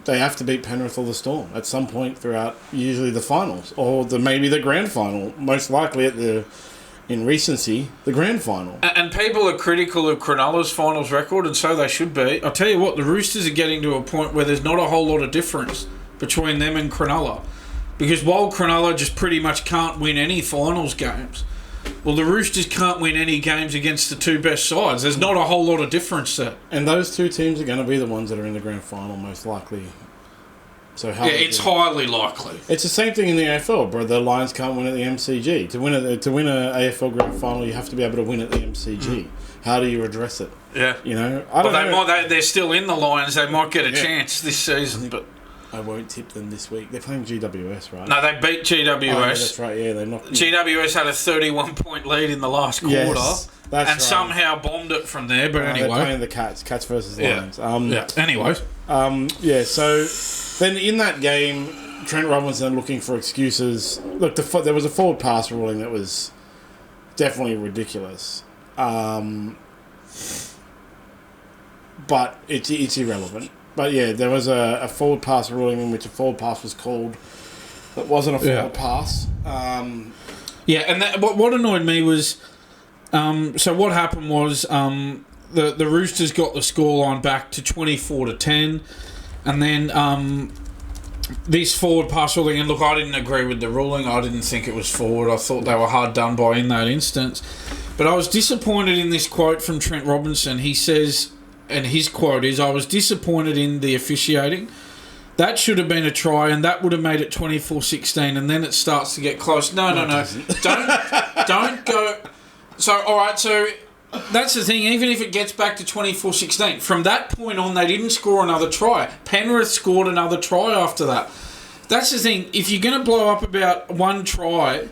A: They have to beat Penrith or the Storm at some point throughout usually the finals or maybe the grand final, most likely in recency, the grand final.
B: And people are critical of Cronulla's finals record, and so they should be. I'll tell you what, the Roosters are getting to a point where there's not a whole lot of difference between them and Cronulla. Because while Cronulla just pretty much can't win any finals games, well, the Roosters can't win any games against the two best sides. There's not a whole lot of difference there.
A: And those two teams are going to be the ones that are in the grand final, most likely. So
B: it's highly likely.
A: It's the same thing in the AFL, bro. The Lions can't win at the MCG. To win an AFL grand final, you have to be able to win at the MCG. How do you address it?
B: Yeah,
A: you know, I don't know.
B: They're still in the Lions. They might get a chance this season, but
A: I won't tip them this week. They're playing GWS, right?
B: No, they beat GWS.
A: Oh, yeah, that's right. Yeah, they knocked.
B: GWS had a 31-point lead in the last quarter,
A: yes, that's right.
B: Somehow bombed it from there. But anyway,
A: they're playing the Cats versus Lions.
B: Anyways,
A: So then in that game, Trent Robinson looking for excuses. Look, there was a forward pass ruling that was definitely ridiculous. But it's irrelevant. But yeah, there was a forward pass ruling in which a forward pass was called that wasn't a forward pass. And
B: what annoyed me was, so what happened was the Roosters got the scoreline back to 24-10, and then this forward pass ruling, and look, I didn't agree with the ruling. I didn't think it was forward. I thought they were hard done by in that instance. But I was disappointed in this quote from Trent Robinson. He says, and his quote is, "I was disappointed in the officiating. That should have been a try, and that would have made it 24-16, and then it starts to get close." No. Don't go. So, all right, so that's the thing. Even if it gets back to 24-16, from that point on, they didn't score another try. Penrith scored another try after that. That's the thing. If you're going to blow up about one try,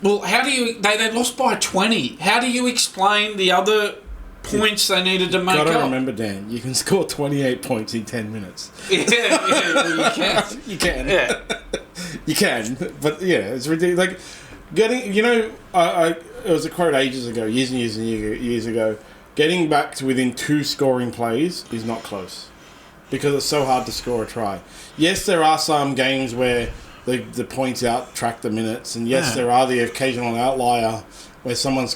B: well, how do you... They lost by 20. How do you explain the other points they needed to make up?
A: Got to remember, Dan, you can score 28 points in 10 minutes.
B: You can.
A: You can.
B: Yeah.
A: You can. But, yeah, it's ridiculous. Like, getting... You know, it was a quote ages ago, years ago. Getting back to within 2 scoring plays is not close. Because it's so hard to score a try. Yes, there are some games where the points out track the minutes, and yes, there are the occasional outlier where one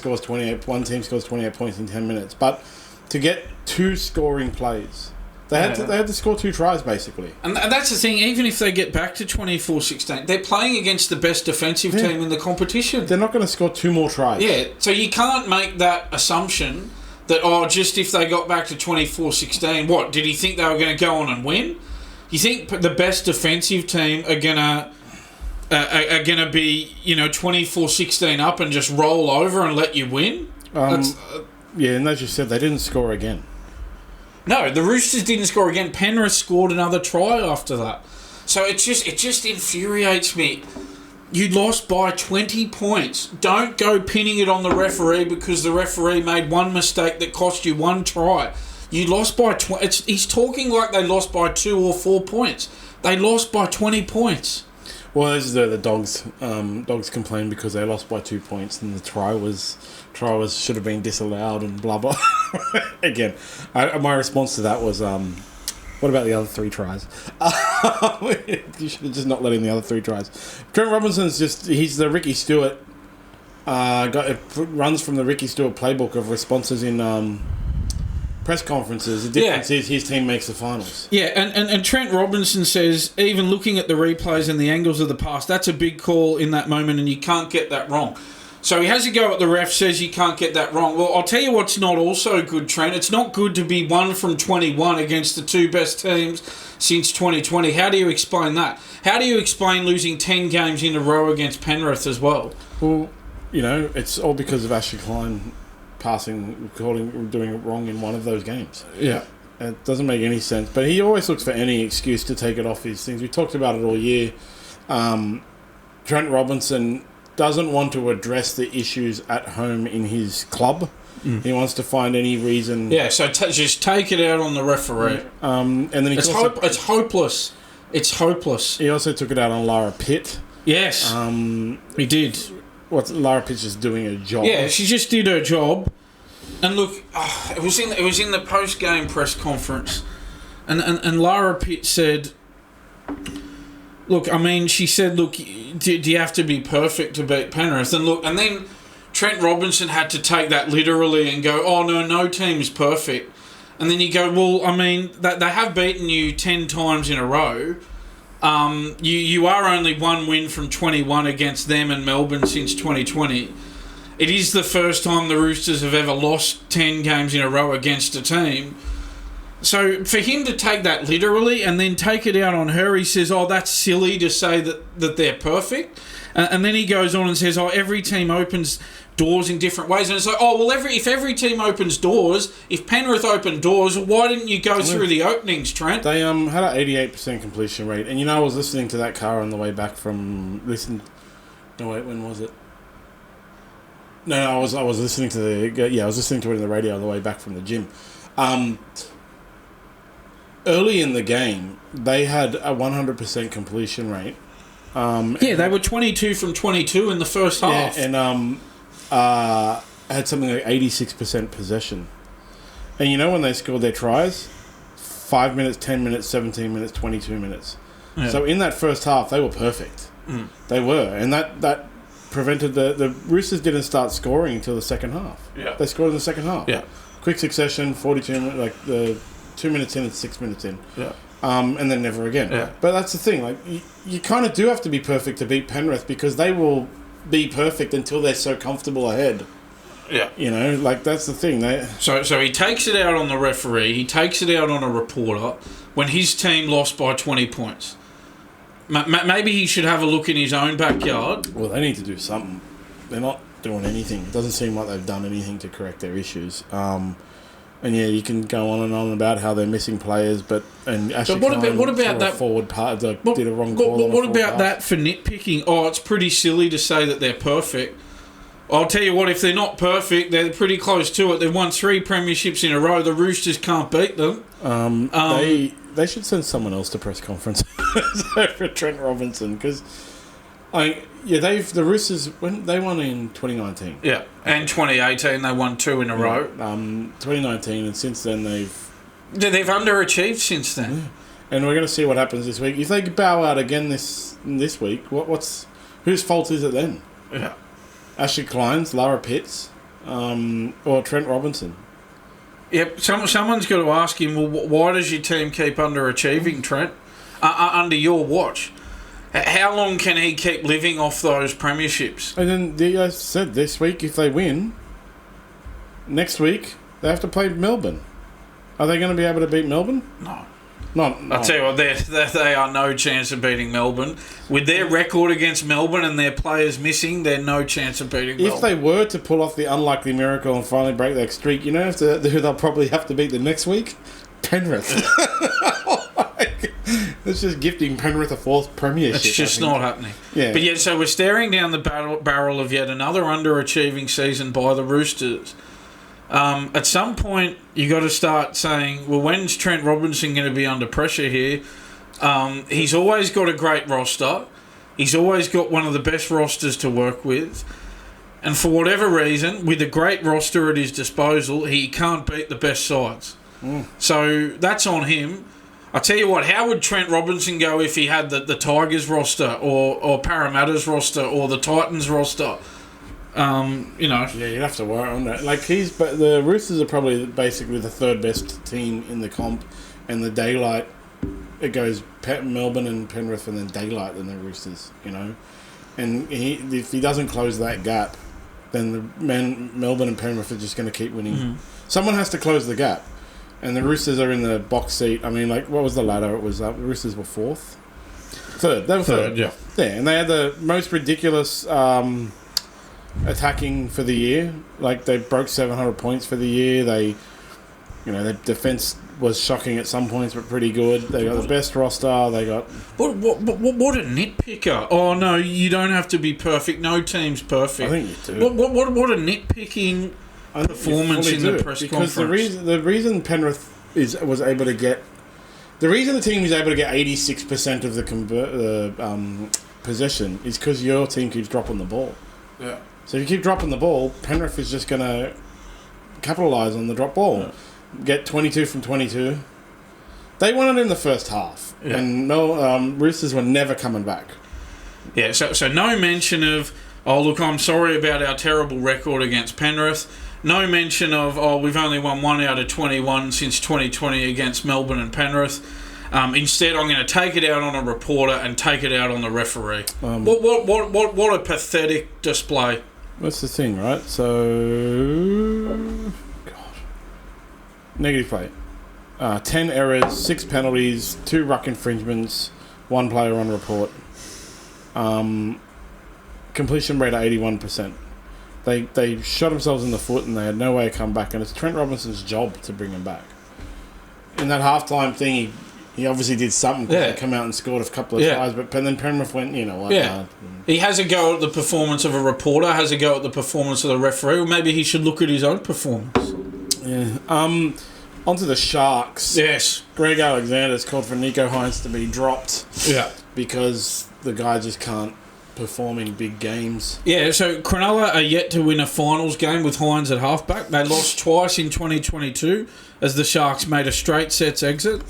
A: team scores 28 points in 10 minutes. But to get 2 scoring plays, they had to score 2 tries basically.
B: And that's the thing. Even if they get back to 24-16, they're playing against the best defensive team in the competition.
A: They're not going to score 2 more tries.
B: Yeah, so you can't make that assumption That, just if they got back to 24-16, what, did he think they were going to go on and win? You think the best defensive team are going to be, 24-16 up and just roll over and let you win?
A: Yeah, and as you said, they didn't score again.
B: No, the Roosters didn't score again. Penrith scored another try after that. So it just infuriates me. You lost by 20 points. Don't go pinning it on the referee because the referee made one mistake that cost you one try. You lost by 20. He's talking like they lost by 2 or 4 points. They lost by 20 points.
A: Well, this is the Dogs. Dogs complained because they lost by 2 points, and the try should have been disallowed and blah blah. Again, my response to that was, what about the other 3 tries? You should have just not let in the other 3 tries. Trent Robinson's he's the Ricky Stewart. Runs from the Ricky Stewart playbook of responses in press conferences. The difference is his team makes the finals.
B: Yeah, and Trent Robinson says, even looking at the replays and the angles of the pass, that's a big call in that moment and you can't get that wrong. So he has a go at the ref, says you can't get that wrong. Well, I'll tell you what's not also good, Trent. It's not good to be 1 from 21 against the 2 best teams since 2020. How do you explain that? How do you explain losing 10 games in a row against Penrith as well?
A: Well, it's all because of Ashley Klein doing it wrong in one of those games.
B: Yeah.
A: It doesn't make any sense. But he always looks for any excuse to take it off his things. We talked about it all year. Trent Robinson doesn't want to address the issues at home in his club. He wants to find any reason.
B: Yeah, so just take it out on the referee.
A: And then
B: it's hopeless. It's hopeless.
A: He also took it out on Lara Pitt.
B: Yes, he did.
A: Lara Pitt's just doing her job.
B: Yeah, she just did her job. And look, it was in the post game press conference, and Lara Pitt said, "Look, I mean," she said, "Look, do you have to be perfect to beat Penrith?" And look, and then Trent Robinson had to take that literally and go, "Oh no team is perfect." And then you go, "Well, I mean, they have beaten you 10 times in a row. You are only 1 win from 21 against them and Melbourne since 2020. It is the first time the Roosters have ever lost 10 games in a row against a team." So for him to take that literally and then take it out on her, he says, "Oh, that's silly to say that they're perfect." And then he goes on and says, "Oh, every team opens doors in different ways." And it's like, oh, well, if every team opens doors, if Penrith opened doors, why didn't you go through the openings, Trent?
A: They had an 88% completion rate. And I was listening to that car on the way back from... when was it? No, I was listening to I was listening to it on the radio on the way back from the gym. Early in the game, they had a 100% completion rate.
B: They were 22 from 22 in the first half.
A: Yeah, and had something like 86% possession. And when they scored their tries? 5 minutes, 10 minutes, 17 minutes, 22 minutes. Yeah. So in that first half, they were perfect. They were. And that prevented the Roosters didn't start scoring until the second half.
B: Yeah.
A: They scored in the second half.
B: Yeah.
A: Quick succession, 42 minutes, like the 2 minutes in and 6 minutes in.
B: Yeah.
A: And then never again.
B: Yeah.
A: But that's the thing. Like you kind of do have to be perfect to beat Penrith because they will be perfect until they're so comfortable ahead.
B: Yeah.
A: That's the thing.
B: So he takes it out on the referee. He takes it out on a reporter when his team lost by 20 points. Maybe he should have a look in his own backyard.
A: Well, they need to do something. They're not doing anything. It doesn't seem like they've done anything to correct their issues. And yeah, you can go on and on about how they're missing players, but Ashley Klein
B: what about that
A: forward part? Did a wrong call.
B: What about that for nitpicking? Oh, it's pretty silly to say that they're perfect. I'll tell you what, if they're not perfect, they're pretty close to it. They've won 3 premierships in a row. The Roosters can't beat them.
A: They should send someone else to press conference for Trent Robinson because, the Roosters when they won in 2019.
B: Yeah, and 2018 they won 2 in a row.
A: 2019, and since then they've
B: underachieved since then.
A: Yeah. And we're going to see what happens this week. If they bow out again this week, whose fault is it then?
B: Yeah.
A: Ashley Klein's, Lara Pitt's, or Trent Robinson.
B: Yep, someone's got to ask him, well, why does your team keep underachieving, Trent, under your watch? How long can he keep living off those premierships?
A: And then, I said, this week, if they win, next week, They have to play Melbourne. Are they going to be able to beat Melbourne?
B: No.
A: Not.
B: I'll tell you what, they are no chance of beating Melbourne. With their record against Melbourne and their players missing, they're no chance of beating Melbourne.
A: If they were to pull off the unlikely miracle and finally break that streak, you know who they'll probably have to beat the next week? Penrith. It's just gifting Penrith a fourth premiership.
B: It's just not happening.
A: Yeah.
B: But yet, so we're staring down the barrel of yet another underachieving season by the Roosters. At some point, you got to start saying, well, when's Trent Robinson going to be under pressure here? He's always got a great roster. He's always got one of the best rosters to work with. And for whatever reason, with a great roster at his disposal, he can't beat the best sides. So that's on him. I tell you what, how would Trent Robinson go if he had the Tigers roster or Parramatta's roster or the Titans roster?
A: Yeah, you'd have to worry on that. But the Roosters are probably basically the third best team in the comp, and the daylight, it goes Melbourne and Penrith, and then daylight and the Roosters. You know, and if he doesn't close that gap, then Melbourne and Penrith are just going to keep winning. Mm-hmm. Someone has to close the gap, and the Roosters are in the box seat. I mean, what was the ladder? It was the Roosters were third. They were third. Yeah, and they had the most ridiculous. Attacking for the year, they broke 700 points for the year. Their defense was shocking at some points, but pretty good. They got the best roster. They got
B: what a nitpicker. Oh no, you don't have to be perfect. No team's perfect.
A: I think you do.
B: What a nitpicking performance in the press conference.
A: Because the reason Penrith was able to get the reason the team is able to get 86% of the possession is because your team keeps dropping the ball.
B: Yeah.
A: So if you keep dropping the ball, Penrith is just going to capitalise on the drop ball. Yeah. Get 22 from 22. They won it in the first half. Yeah. And Roosters were never coming back.
B: Yeah, so no mention of, oh, look, I'm sorry about our terrible record against Penrith. No mention of, oh, we've only won 1 out of 21 since 2020 against Melbourne and Penrith. Instead, I'm going to take it out on a reporter and take it out on the referee. What a pathetic display.
A: That's the thing, right? So, negative play. 10 errors, 6 penalties, 2 ruck infringements, 1 player on report. Completion rate at 81%. They shot themselves in the foot and they had no way to come back, and it's Trent Robinson's job to bring them back. In that halftime thing, he obviously did something to come out and scored a couple of tries, but then Penrith went, you know what?
B: Yeah. He has a go at the performance of a reporter, has a go at the performance of the referee. Well, maybe he should look at his own performance.
A: Yeah. Onto the Sharks.
B: Yes.
A: Greg Alexander's called for Nicho Hynes to be dropped.
B: Yeah.
A: Because the guy just can't perform in big games.
B: Yeah, so Cronulla are yet to win a finals game with Hynes at halfback. They lost twice in 2022 as the Sharks made a straight sets exit,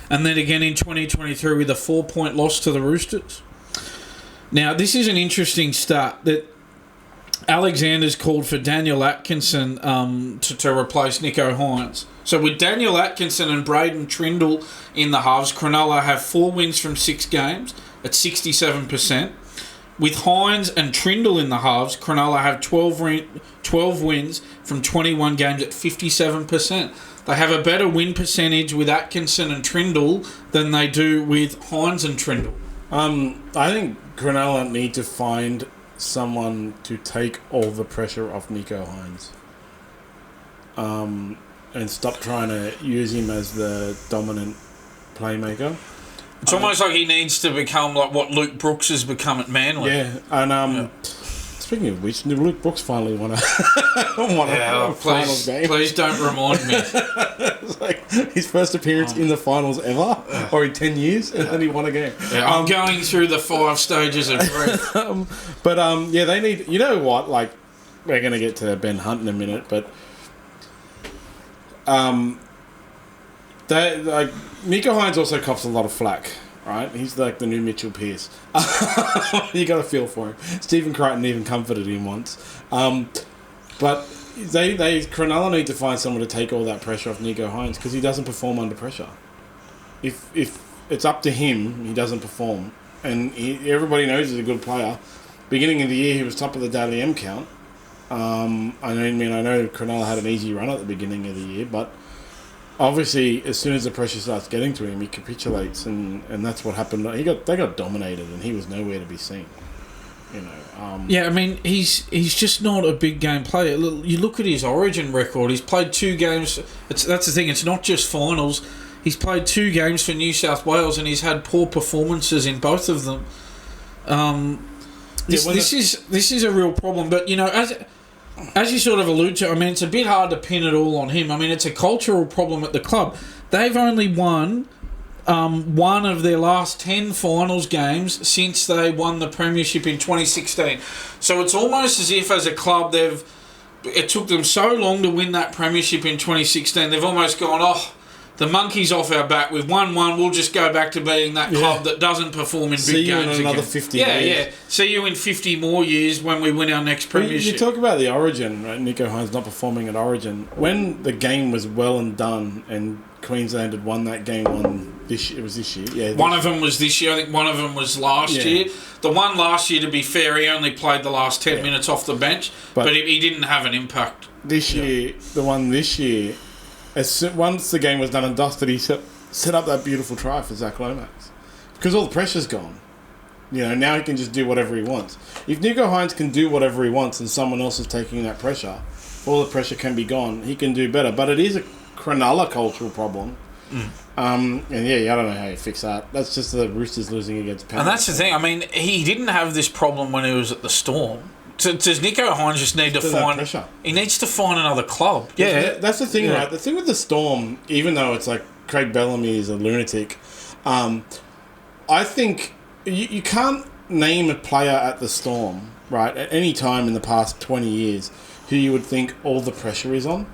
B: and then again in 2023 with a 4-point loss to the Roosters. Now, this is an interesting stat that Alexander's called for Daniel Atkinson to replace Nicho Hynes. So with Daniel Atkinson and Braden Trindle in the halves, Cronulla have 4 wins from 6 games at 67%. With Hynes and Trindle in the halves, Cronulla have 12 wins from 21 games at 57%. They have a better win percentage with Atkinson and Trindle than they do with Hynes and Trindle.
A: I think Cronulla need to find someone to take all the pressure off Nicho Hynes. And stop trying to use him as the dominant playmaker.
B: It's almost like he needs to become like what Luke Brooks has become at Manly.
A: Yeah, and speaking of which, Luke Brooks finally won a finals game.
B: Please don't remind me.
A: It's like his first appearance in the finals ever, or in 10 years, and then he won a game.
B: Yeah, I'm going through the 5 stages of grief.
A: They need. You know what? Like, we're going to get to Ben Hunt in a minute, but Nicho Hynes also cops a lot of flack, right? He's like the new Mitchell Pearce. You got to feel for him. Stephen Crichton even comforted him once. But Cronulla need to find someone to take all that pressure off Nicho Hynes because he doesn't perform under pressure. If it's up to him, he doesn't perform. And everybody knows he's a good player. Beginning of the year, he was top of the Daily M count. I know Cronulla had an easy run at the beginning of the year, but obviously as soon as the pressure starts getting to him, he capitulates, and that's what happened. They got dominated, and he was nowhere to be seen.
B: Yeah, I mean, he's just not a big game player. You look at his Origin record. He's played 2 games. That's the thing. It's not just finals. He's played 2 games for New South Wales, and he's had poor performances in both of them. This is a real problem. But as you sort of allude to, I mean, it's a bit hard to pin it all on him. I mean, it's a cultural problem at the club. They've only won one of their last 10 finals games since they won the premiership in 2016. So it's almost as if, as a club, it took them so long to win that premiership in 2016. They've almost gone, the monkey's off our back. We've won one. We'll just go back to being that club that doesn't perform in big games again.
A: See you in another 50 years.
B: Yeah. See you in 50 more years when we win our next premiership.
A: You talk about the Origin, right? Nicho Hynes not performing at Origin. When the game was well and done, and Queensland had won that game this year. Yeah,
B: one of them was this year. I think one of them was last year. The one last year, to be fair, he only played the last 10 minutes off the bench, but he didn't have an impact.
A: This year, the one this year, once the game was done and dusted, he set up that beautiful try for Zach Lomax. Because all the pressure's gone. Now he can just do whatever he wants. If Nicho Hynes can do whatever he wants and someone else is taking that pressure, all the pressure can be gone. He can do better. But it is a Cronulla cultural problem. I don't know how you fix that. That's just the Roosters losing against Penrith.
B: And that's the thing. I mean, he didn't have this problem when he was at the Storm. Does Nicho Hynes just need to find... Pressure. He needs to find another club.
A: Yeah. That's the thing, right? The thing with the Storm, even though it's like Craig Bellamy is a lunatic, I think you can't name a player at the Storm, right, at any time in the past 20 years who you would think all the pressure is on.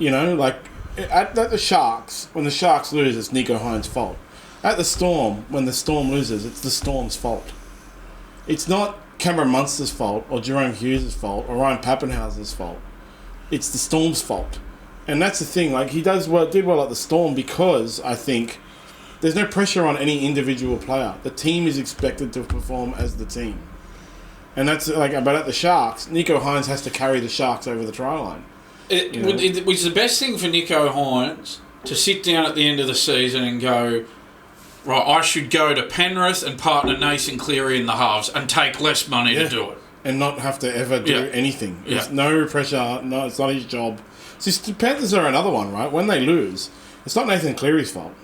A: At the Sharks, when the Sharks lose, it's Nicho Hynes' fault. At the Storm, when the Storm loses, it's the Storm's fault. It's not Cameron Munster's fault, or Jerome Hughes' fault, or Ryan Pappenhausen's fault. It's the Storm's fault. And that's the thing, he did well at the Storm because, I think, there's no pressure on any individual player. The team is expected to perform as the team. And that's, but at the Sharks, Nicho Hynes has to carry the Sharks over the try line.
B: It was the best thing for Nicho Hynes to sit down at the end of the season and go, right, I should go to Penrith and partner Nathan Cleary in the halves and take less money to do it.
A: And not have to ever do anything. There's no pressure. No, it's not his job. See, Panthers are another one, right? When they lose, it's not Nathan Cleary's fault.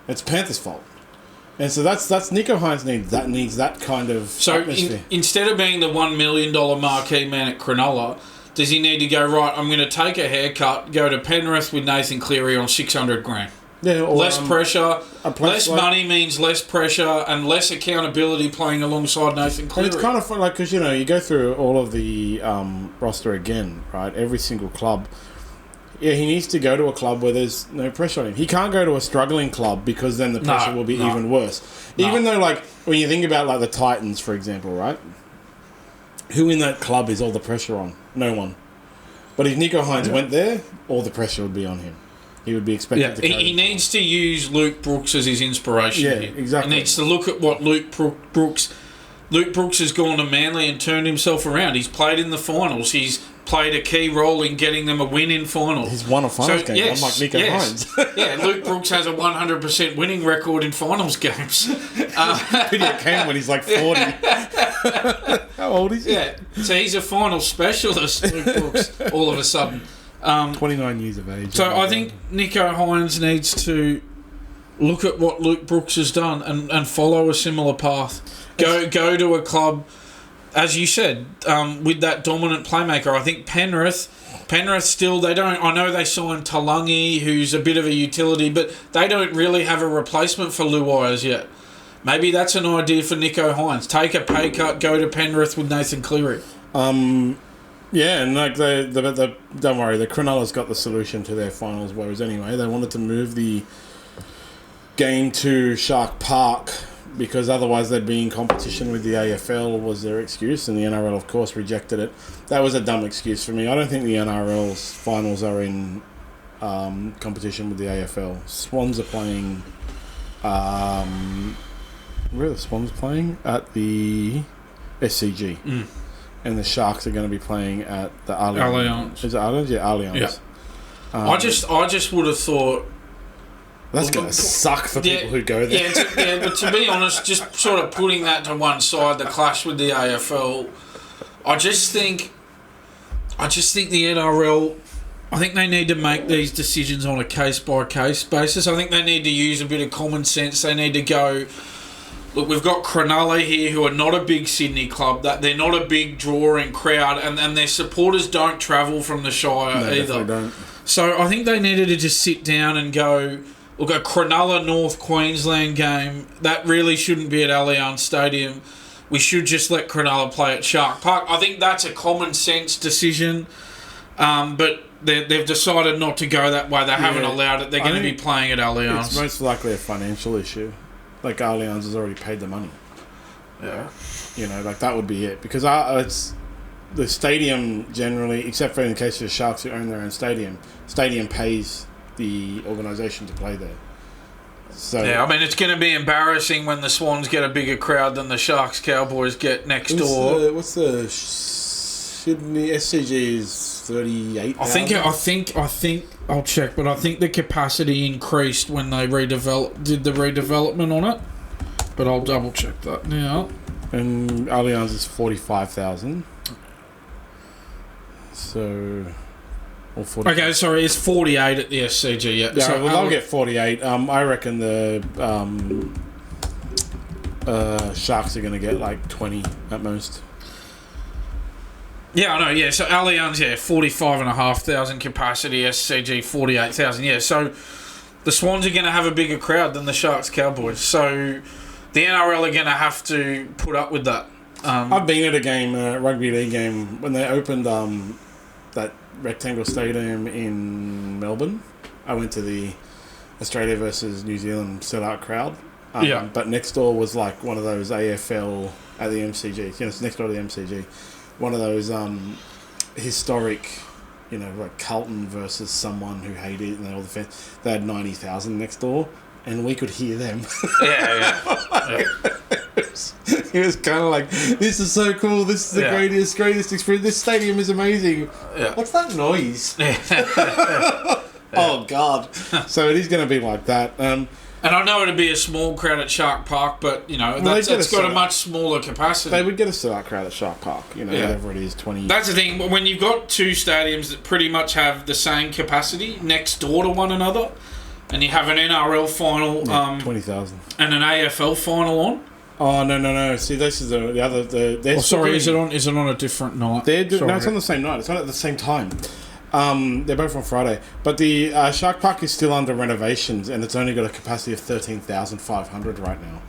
A: It's Panthers' fault. And so that's Nicho Hynes needs that kind of atmosphere.
B: Instead of being the $1 million marquee man at Cronulla, does he need to go, right, I'm going to take a haircut, go to Penrith with Nathan Cleary on $600,000? Yeah, or less pressure, less money means less pressure and less accountability playing alongside Nathan Cleary.
A: And it's kind of fun, because, you go through all of the roster again, right? Every single club. Yeah, he needs to go to a club where there's no pressure on him. He can't go to a struggling club because then the pressure will be even worse. Even though, when you think about, the Titans, for example, right? Who in that club is all the pressure on? No one. But if Nicho Hynes went there, all the pressure would be on him. He would be expected to carry
B: he needs to use Luke Brooks as his inspiration.
A: Yeah, exactly.
B: He needs to look at what Luke Brooks has gone to Manly and turned himself around. He's played in the finals. He's played a key role in getting them a win in finals.
A: He's won a finals game, unlike Nicho Hynes.
B: Luke Brooks has a 100% winning record in finals games.
A: Pity it came when he's 40. How old is he?
B: Yeah, so he's a finals specialist, Luke Brooks, all of a sudden.
A: 29 years of age.
B: So I think Nicho Hynes needs to look at what Luke Brooks has done and follow a similar path. Go to a club, as you said, with that dominant playmaker. I think Penrith still, they don't... I know they signed Talangi, who's a bit of a utility, but they don't really have a replacement for Luai as yet. Maybe that's an idea for Nicho Hynes. Take a pay cut, go to Penrith with Nathan Cleary.
A: Yeah, and don't worry, the Cronulla's got the solution to their finals woes anyway. They wanted to move the game to Shark Park because otherwise they'd be in competition with the AFL was their excuse, and the NRL, of course, rejected it. That was a dumb excuse for me. I don't think the NRL's finals are in competition with the AFL. Swans are playing... where are the Swans playing? At the SCG. and the Sharks are going to be playing at the
B: Allianz.
A: Is it Allianz? Yeah, Allianz.
B: Yeah. I just would have thought
A: that's going to suck for people who go there.
B: But to be honest, just sort of putting that to one side, the clash with the AFL, I just think the NRL, I think they need to make these decisions on a case-by-case basis. I think they need to use a bit of common sense. They need to go, look, we've got Cronulla here who are not a big Sydney club, that they're not a big drawing crowd, and their supporters don't travel from the Shire either.
A: Don't.
B: So I think they needed to just sit down and go, look, a Cronulla North Queensland game, that really shouldn't be at Allianz Stadium. We should just let Cronulla play at Shark Park. I think that's a common sense decision, but they've decided not to go that way. They haven't allowed it. They're going to be playing at Allianz.
A: It's most likely a financial issue. Like, Allianz has already paid the money.
B: Yeah.
A: You know, like, that would be it. Because it's the stadium generally, except for in the case of the Sharks who own their own stadium pays the organisation to play there. So
B: yeah, I mean, it's going to be embarrassing when the Swans get a bigger crowd than the Sharks Cowboys get next door.
A: What's the Sydney SCG is 38,000?
B: I think I'll check, but I think the capacity increased when they did the redevelopment on it. But I'll double check that now.
A: And Allianz is 45,000. So.
B: Okay, sorry, it's 48 at the SCG. Yeah,
A: yeah,
B: so
A: they'll get 48. I reckon the Sharks are going to get like 20 at most.
B: Yeah, I know. Yeah, so Allianz, 45,500 capacity. SCG 48,000. Yeah, so the Swans are going to have a bigger crowd than the Sharks Cowboys. So the NRL are going to have to put up with that.
A: I've been at a game, a rugby league game, when they opened that rectangle stadium in Melbourne. I went to the Australia versus New Zealand sellout crowd. But next door was like one of those AFL at the MCG. You know, it's next door to the MCG. One of those historic, you know, like Carlton versus someone who hated it, and all the fans. They had 90,000 next door, and we could hear them.
B: Yeah.
A: It was kind of like, this is so cool. This is the greatest experience. This stadium is amazing.
B: Yeah.
A: What's that noise? Oh, God. So it is going to be like that.
B: And I know it'd be a small crowd at Shark Park, but, you know, that's got a much smaller capacity.
A: They would get a sellout crowd at Shark Park, you know, whatever it is, 20.
B: That's the thing. When you've got two stadiums that pretty much have the same capacity next door to one another, and you have an NRL final
A: 20,000.
B: And an AFL final on.
A: Oh, no. See, this is the other.
B: Is it on a different night?
A: No, it's on the same night. It's on at the same time. They're both on Friday. But the Shark Park is still under renovations, and it's only got a capacity of 13,500 right now.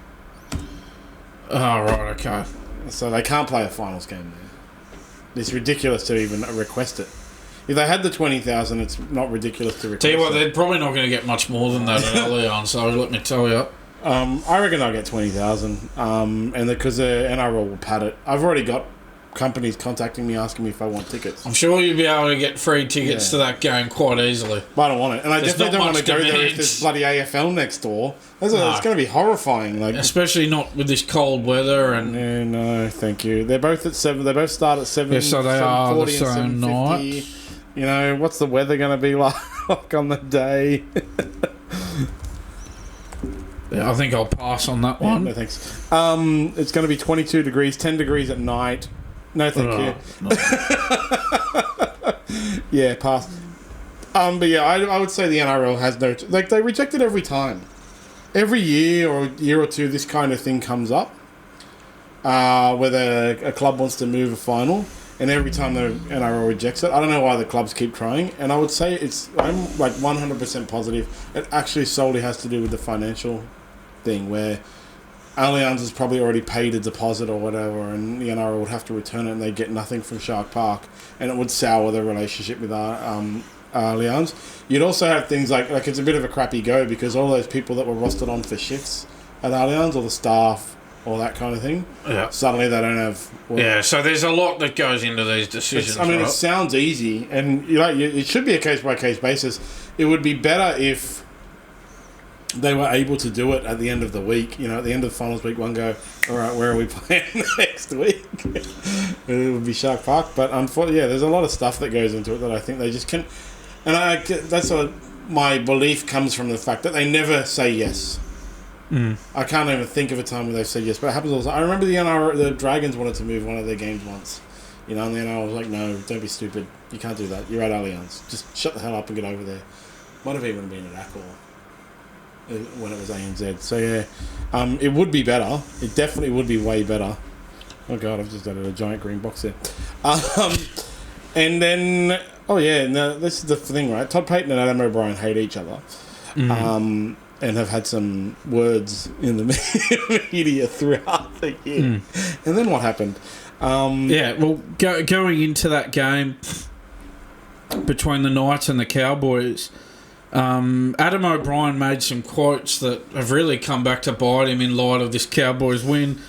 B: Oh, right, okay.
A: So they can't play a finals game there. It's ridiculous to even request it. If they had the 20,000, it's not ridiculous to request
B: Tell you what,
A: it.
B: they're probably not going to get much more than that at Allianz, so let me tell you.
A: I reckon I'll get 20,000, and because the NRL will pad it. I've already got companies contacting me asking me if I want tickets.
B: I'm sure you'll be able to get free tickets to that game quite easily.
A: But I don't want it, and I definitely don't want to go there if there's bloody AFL next door. It's going to be horrifying, like,
B: especially not with this cold weather. And
A: no, thank you. They're both at 7. They both start at 7.
B: Yeah, so they are the same night.
A: You know, what's the weather going to be like on the day?
B: Yeah, I think I'll pass on that one.
A: No, thanks. It's going to be 22 degrees, 10 degrees at night. No, thank you. No. Yeah, pass. But yeah, I would say the NRL has no... Like, they reject it every time. Every year or a year or two, this kind of thing comes up. Whether a club wants to move a final, and every time the NRL rejects it, I don't know why the clubs keep trying. And I would say I'm like 100% positive. It actually solely has to do with the financial thing, where Allianz has probably already paid a deposit or whatever, and the NRL would have to return it, and they get nothing from Shark Park, and it would sour their relationship with Allianz. You'd also have things like it's a bit of a crappy go, because all those people that were rostered on for shifts at Allianz, or the staff, or that kind of thing, suddenly they don't have...
B: so there's a lot that goes into these decisions.
A: It sounds easy, and it should be a case-by-case basis. It would be better if they were able to do it at the end of the week, at the end of the finals week, one go, all right, where are we playing next? next week. It would be Shark Park, but unfortunately, there's a lot of stuff that goes into it that I think they just can. And that's what my belief comes from the fact that they never say yes. I can't even think of a time where they've said yes, but it happens all the time. I remember the Dragons wanted to move one of their games once, and the NRL was like, no, don't be stupid. You can't do that. You're at Allianz. Just shut the hell up and get over there. Might have even been at Accor when it was ANZ. So, it would be better. It definitely would be way better. Oh, God, I've just added a giant green box there. And then, this is the thing, right? Todd Payten and Adam O'Brien hate each other. And have had some words in the media throughout the year. And then what happened?
B: Going into that game between the Knights and the Cowboys, Adam O'Brien made some quotes that have really come back to bite him in light of this Cowboys win.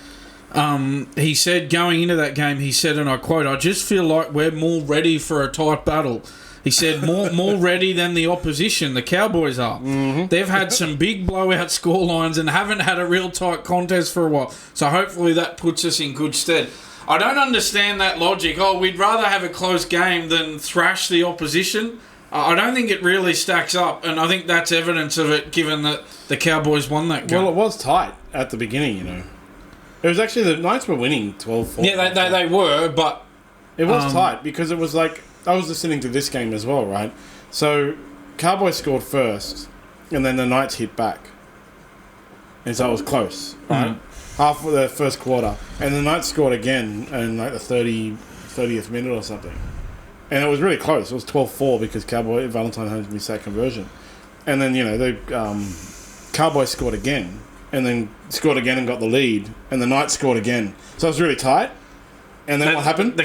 B: He said, going into that game, he said, and I quote, "I just feel like we're more ready for a tight battle." He said, more ready than the opposition, the Cowboys are. They've had some big blowout scorelines and haven't had a real tight contest for a while. So hopefully that puts us in good stead. I don't understand that logic. Oh, we'd rather have a close game than thrash the opposition. I don't think it really stacks up, and I think that's evidence of it, given that the Cowboys won that game.
A: Well, it was tight at the beginning, It was actually, the Knights were winning 12-4.
B: Yeah, they were, but...
A: It was tight, because it was like... I was listening to this game as well, right? So, Cowboys scored first, and then the Knights hit back. And so it was close, right? Half of the first quarter. And the Knights scored again in like the 30th minute or something. And it was really close. It was 12-4 because Valentine Holmes missed that conversion. And then, the Cowboys scored again. And then scored again and got the lead. And the Knights scored again. So it was really tight. And then what happened?
B: The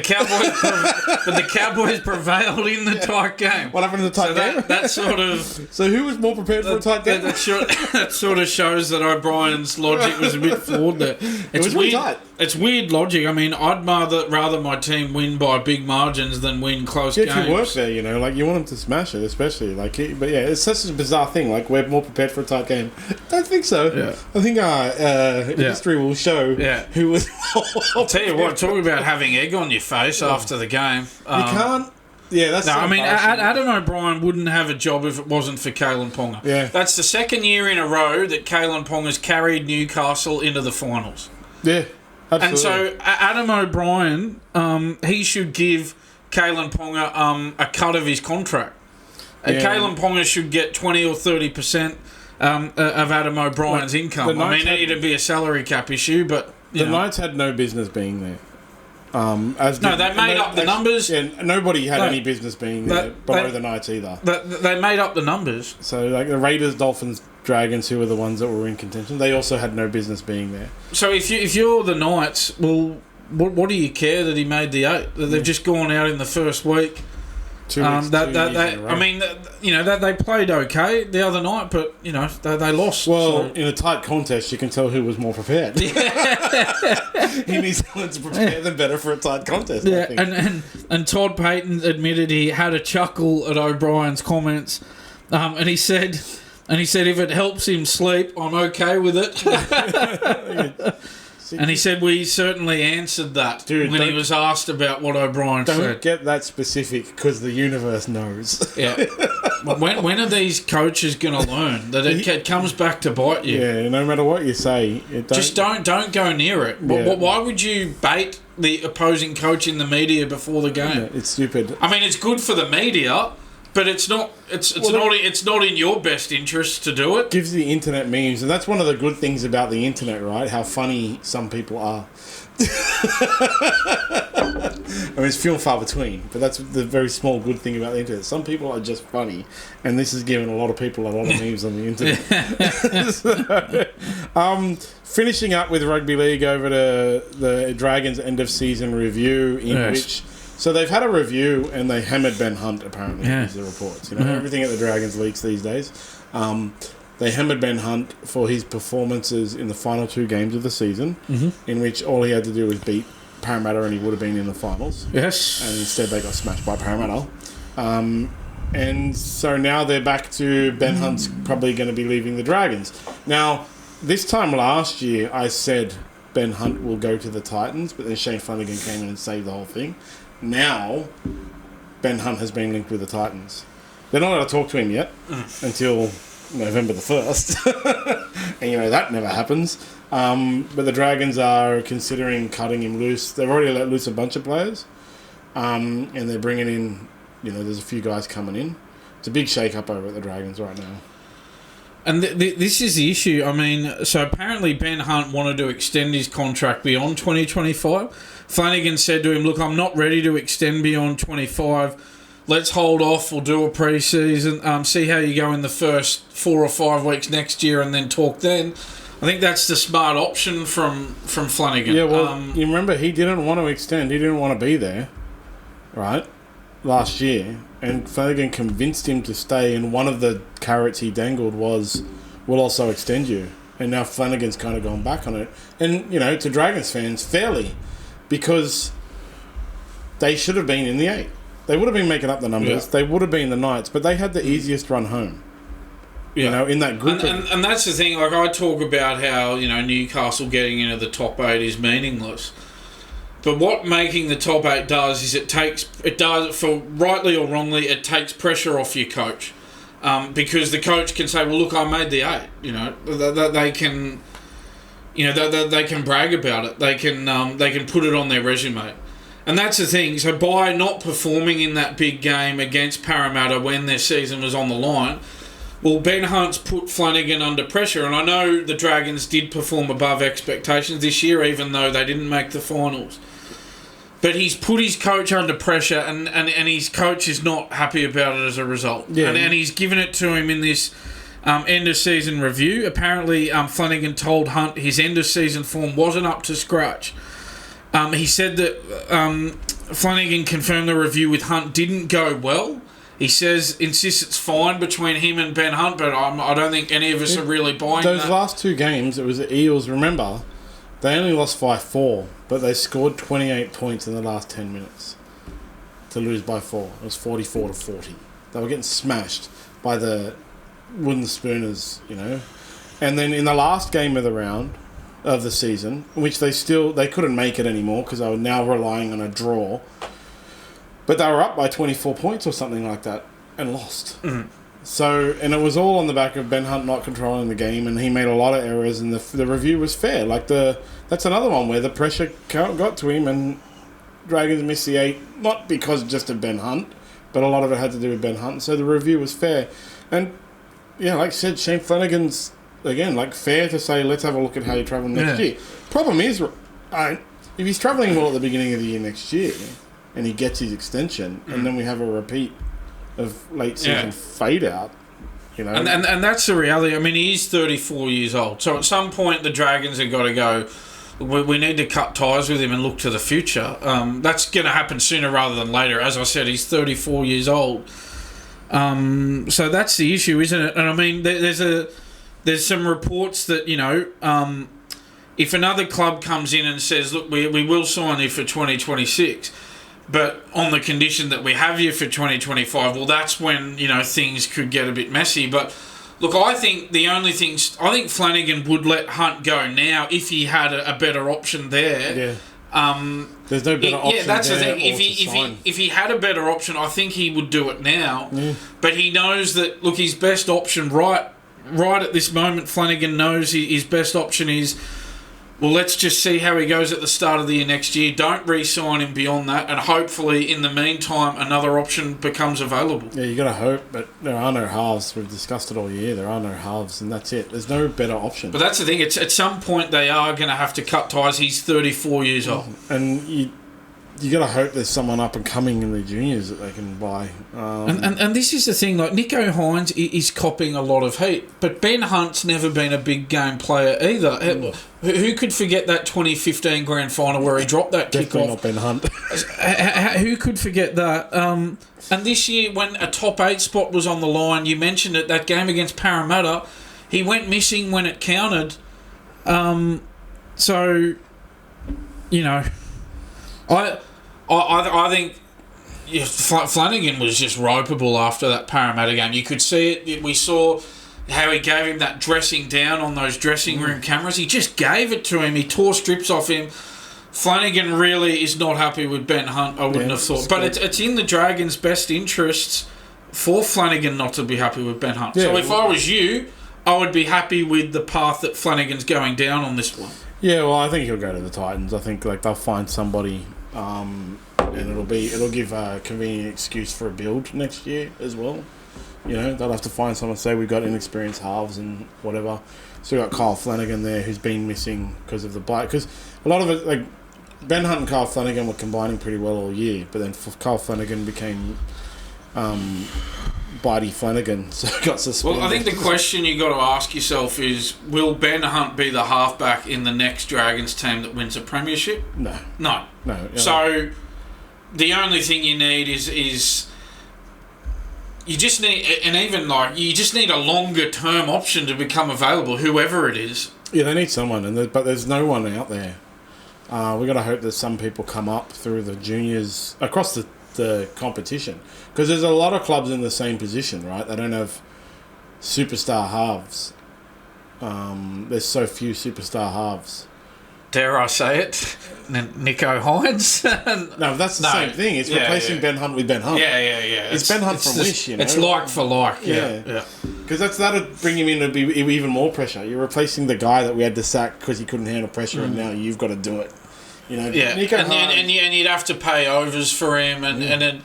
B: Cowboys prevailed in the tight game.
A: What happened in the tight game?
B: That sort of...
A: So who was more prepared for a tight game?
B: That sort of shows that O'Brien's logic was a bit flawed there.
A: It was really tight.
B: It's weird logic. I mean, I'd rather my team win by big margins than win close games.
A: If you work there, you want them to smash it, especially. But yeah, it's such a bizarre thing. Like, we're more prepared for a tight game. Don't think so. Yeah. I think history will show who was more
B: I'll tell you what, talk about having egg on your face after the game.
A: You can't... Yeah, that's...
B: No, I mean, Adam O'Brien wouldn't have a job if it wasn't for Kalen Ponga.
A: Yeah.
B: That's the second year in a row that Kalen Ponga's carried Newcastle into the finals.
A: Yeah, absolutely.
B: And so, Adam O'Brien, he should give Kalen Ponga a cut of his contract. Kalen Ponga should get 20 or 30% of Adam O'Brien's income. I mean, it'd be a salary cap issue, but...
A: The Knights had no business being there.
B: They made up the numbers.
A: Yeah, nobody had any business being there below the Knights either.
B: They made up the numbers.
A: So, like, the Raiders, Dolphins, Dragons, who were the ones that were in contention, they also had no business being there.
B: So if you're the Knights, well, what do you care that he made the 8? They've just gone out in the first week.
A: 2 weeks,
B: I mean, they played okay the other night, but they lost.
A: Well, in a tight contest, you can tell who was more prepared. He needs someone to prepare them better for a tight contest.
B: Yeah, and Todd Payten admitted he had a chuckle at O'Brien's comments, and he said if it helps him sleep, I'm okay with it. And he said we certainly answered that when he was asked about what O'Brien said.
A: Don't get that specific because the universe knows.
B: Yeah. When are these coaches going to learn that it comes back to bite you?
A: Yeah, no matter what you say.
B: Just don't go near it. Yeah. Why would you bait the opposing coach in the media before the game?
A: Yeah, it's stupid.
B: I mean, it's good for the media, but it's not in your best interest to do it.
A: Gives the internet memes, and that's one of the good things about the internet, right? How funny some people are. I mean, it's few and far between, but that's the very small good thing about the internet. Some people are just funny, and this has given a lot of people a lot of memes on the internet. Finishing up with rugby league over to the Dragons end of season review, which. So they've had a review and they hammered Ben Hunt, apparently, is the reports. Everything at the Dragons leaks these days. They hammered Ben Hunt for his performances in the final 2 games of the season, in which all he had to do was beat Parramatta and he would have been in the finals.
B: Yes.
A: And instead they got smashed by Parramatta. And so now they're back to Ben Hunt's probably going to be leaving the Dragons. Now, this time last year I said Ben Hunt will go to the Titans, but then Shane Flanagan came in and saved the whole thing. Now, Ben Hunt has been linked with the Titans. They're not allowed to talk to him yet until November the 1st. And, that never happens. But the Dragons are considering cutting him loose. They've already let loose a bunch of players. And they're bringing in, there's a few guys coming in. It's a big shake-up over at the Dragons right now.
B: And this is the issue. I mean, so apparently Ben Hunt wanted to extend his contract beyond 2025. Flanagan said to him, look, I'm not ready to extend beyond 25. Let's hold off. We'll do a pre-season, see how you go in the first 4 or 5 weeks next year and then talk then. I think that's the smart option from Flanagan.
A: Yeah, well, you remember he didn't want to extend. He didn't want to be there, right, last year. And Flanagan convinced him to stay, and one of the carrots he dangled was, we'll also extend you. And now Flanagan's kind of gone back on it. And, to Dragons fans, fairly, because they should have been in the 8. They would have been making up the numbers. Yeah. They would have been the Knights, but they had the easiest run home.
B: Yeah.
A: In that group.
B: And that's the thing. Like, I talk about how, Newcastle getting into the top 8 is meaningless. But what making the top 8 does is it does, for rightly or wrongly, it takes pressure off your coach. Because the coach can say, well, look, I made the 8. They can, they can brag about it. They can put it on their resume. And that's the thing. So by not performing in that big game against Parramatta when their season was on the line, well, Ben Hunt's put Flanagan under pressure. And I know the Dragons did perform above expectations this year, even though they didn't make the finals. But he's put his coach under pressure, and his coach is not happy about it as a result. Yeah. And he's given it to him in this end-of-season review. Apparently, Flanagan told Hunt his end-of-season form wasn't up to scratch. He said that Flanagan confirmed the review with Hunt didn't go well. He insists it's fine between him and Ben Hunt, but I don't think any of us are really buying
A: those
B: that.
A: Those last 2 games, it was the Eels. Remember, they only lost 5-4, but they scored 28 points in the last 10 minutes to lose by 4. It was 44-40. They were getting smashed by the wooden spooners, And then in the last game of the round of the season, which they couldn't make it anymore because they were now relying on a draw. But they were up by 24 points or something like that and lost. Mm-hmm. So, and it was all on the back of Ben Hunt not controlling the game, and he made a lot of errors, and the review was fair. That's another one where the pressure got to him, and Dragons missed the 8, not because just of Ben Hunt, but a lot of it had to do with Ben Hunt. So the review was fair. And, like I said, Shane Flanagan's, again, fair to say, let's have a look at how you're travelling next year. Problem is, if he's travelling well at the beginning of the year next year, and he gets his extension, and then we have a repeat of late season fade out,
B: And that's the reality. I mean, he is 34 years old. So at some point, the Dragons have got to go, we need to cut ties with him and look to the future. That's going to happen sooner rather than later. As I said, he's 34 years old. So that's the issue, isn't it? And I mean, there's some reports that, if another club comes in and says, look, we will sign you for 2026, but on the condition that we have you for 2025, well, that's when, things could get a bit messy. But, look, I think Flanagan would let Hunt go now if he had a better option there.
A: Yeah. There's no better option.
B: Yeah, that's
A: there
B: the thing. If he had a better option, I think he would do it now. Yeah. But he knows that, look, his best option right at this moment, Flanagan knows his best option is, well, let's just see how he goes at the start of the year next year. Don't re-sign him beyond that, and hopefully, in the meantime, another option becomes available.
A: Yeah, you got to hope, but there are no halves. We've discussed it all year. There are no halves, and that's it. There's no better option.
B: But that's the thing. It's at some point they are going to have to cut ties. He's 34 years old,
A: and you got to hope there's someone up and coming in the juniors that they can buy.
B: And this is the thing, Nicho Hynes is copping a lot of heat, but Ben Hunt's never been a big game player either. Who could forget that 2015 grand final where he dropped that
A: Definitely
B: kick-off?
A: Not Ben Hunt.
B: Who could forget that? And this year, when a top 8 spot was on the line, you mentioned it, that game against Parramatta, he went missing when it counted. I think Flanagan was just ropeable after that Parramatta game. You could see it. We saw how he gave him that dressing down on those dressing room cameras. He just gave it to him. He tore strips off him. Flanagan really is not happy with Ben Hunt, I wouldn't have thought. But it's in the Dragons' best interests for Flanagan not to be happy with Ben Hunt. Yeah, so if I was you, I would be happy with the path that Flanagan's going down on this one.
A: Yeah, well, I think he'll go to the Titans. I think they'll find somebody, and it'll give a convenient excuse for a build next year as well. They'll have to find someone. Say we've got inexperienced halves and whatever. So we've got Kyle Flanagan there, who's been missing because of the bite. Because a lot of it, like Ben Hunt and Kyle Flanagan were combining pretty well all year, but then Kyle Flanagan became Bitey Flanagan, so got suspended.
B: Well, I think the question you got to ask yourself is: will Ben Hunt be the halfback in the next Dragons team that wins a premiership?
A: No.
B: So the only thing you need is you just need, and even you just need a longer term option to become available, whoever it is.
A: Yeah, they need someone, but there's no one out there. We got to hope that some people come up through the juniors across the competition, because there's a lot of clubs in the same position, right? They don't have superstar halves. There's so few superstar halves.
B: Dare I say it? Nicho Hynes?
A: No, that's the same thing. It's replacing Ben Hunt with Ben Hunt.
B: Yeah.
A: It's Ben Hunt from Wish,
B: It's like for like, yeah.
A: Because that'll bring him in to be even more pressure. You're replacing the guy that we had to sack because he couldn't handle pressure, and now you've got to do it.
B: And you'd have to pay overs for him, and then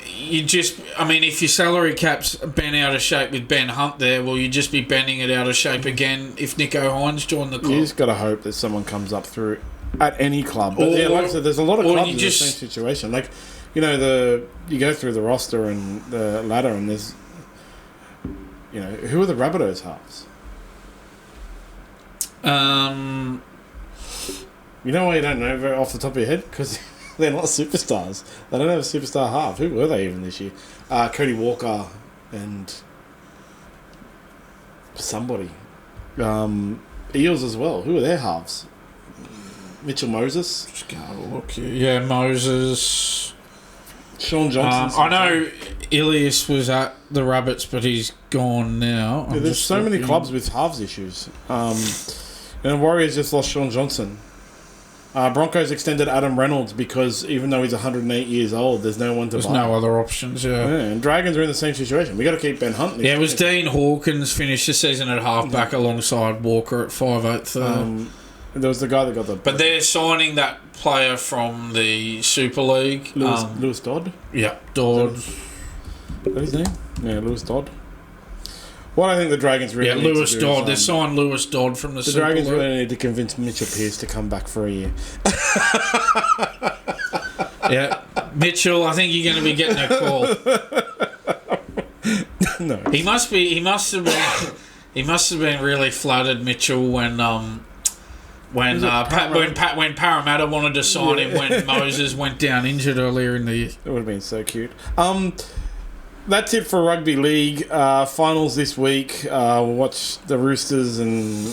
B: you just, if your salary cap's bent out of shape with Ben Hunt there, well, you'd just be bending it out of shape again if Nicho Hynes joined the club.
A: You just got to hope that someone comes up through at any club. But like I said, there's a lot of clubs in the same situation. Like, you go through the roster and the ladder, and there's, who are the Rabbitohs halves? You know why you don't know very off the top of your head? Because they're not superstars. They don't have a superstar half. Who were they even this year? Cody Walker and somebody. Eels as well. Who are their halves? Mitchell Moses?
B: Just going to look here. Yeah, Moses.
A: Sean Johnson.
B: I know Ilias was at the Rabbits, but he's gone now.
A: Yeah, there's so many clubs with halves issues. And Warriors just lost Sean Johnson. Broncos extended Adam Reynolds because even though he's 108 years old, there's no one to buy.
B: There's no other options,
A: And Dragons are in the same situation. We got to keep Ben Hunt.
B: Yeah, it was Dean Hawkins finished the season at halfback alongside Walker at 5'8".
A: There was the guy that got the...
B: But they're signing that player from the Super League.
A: Lewis Dodd?
B: Yeah, Dodd.
A: Is that his name? Yeah, Lewis Dodd. What I think the Dragons really need
B: Lewis
A: to do
B: Dodd. They signed Lewis Dodd from the Super League.
A: The Dragons really need to convince Mitchell Pearce to come back for a year.
B: Yeah, Mitchell, I think you're going to be getting a call.
A: No.
B: He must have been really flattered, Mitchell, when Parramatta wanted to sign him when Moses went down injured earlier in the year.
A: It would have been so cute. That's it for Rugby League. Finals this week. We'll watch the Roosters and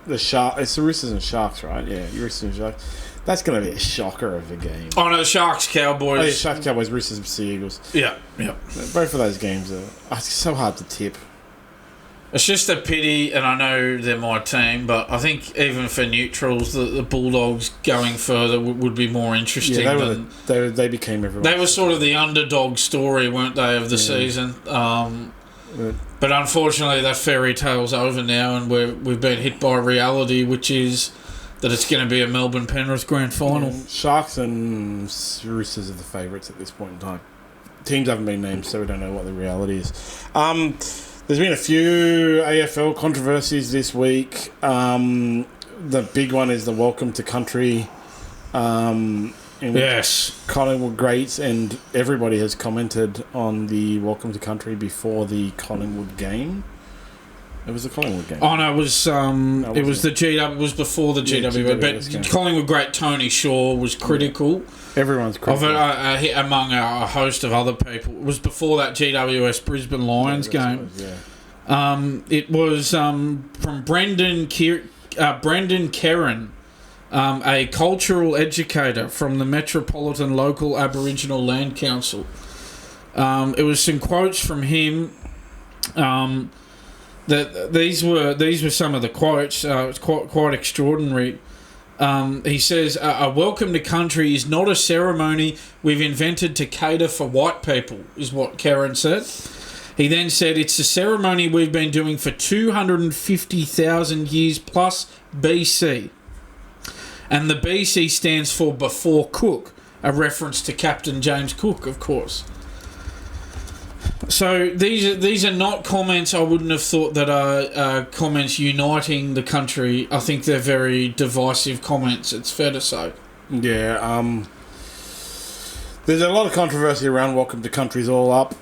A: the Sharks. It's the Roosters and Sharks, right? Yeah, Roosters and Sharks. That's going to be a shocker of a game.
B: Oh, no, Sharks, Cowboys.
A: Oh, yeah, Sharks, Cowboys, Roosters, Sea Eagles.
B: Yeah.
A: Both of those games are it's so hard to tip.
B: It's just a pity, and I know they're my team, but I think even for neutrals, the Bulldogs going further would be more interesting.
A: Yeah, they became everyone.
B: They were sort of the underdog story, weren't they, of the season? But unfortunately, that fairy tale's over now, and we've been hit by reality, which is that it's going to be a Melbourne-Penrith grand final.
A: Sharks and Roosters are the favourites at this point in time. Teams haven't been named, so we don't know what the reality is. There's been a few AFL controversies this week. The big one is the Welcome to Country.
B: Yes.
A: Collingwood greats, and everybody has commented on the Welcome to Country before the Collingwood game. It was a Collingwood game.
B: Oh no, it was the GW. It was before the GW. But Collingwood great Tony Shaw was critical.
A: Everyone's critical
B: of it among a host of other people. It was before that GWS Brisbane Lions game. It was from Brendan Kerrin, a cultural educator from the Metropolitan Local Aboriginal Land Council. It was some quotes from him. These were some of the quotes. It's quite extraordinary. He says, "A welcome to country is not a ceremony we've invented to cater for white people," is what Karen said. He then said, "It's a ceremony we've been doing for 250,000 years plus BC." And the BC stands for before Cook, a reference to Captain James Cook, of course. So these are not comments I wouldn't have thought that are comments uniting the country. I think they're very divisive comments, it's fair to say.
A: Yeah, there's a lot of controversy around Welcome to Country's all up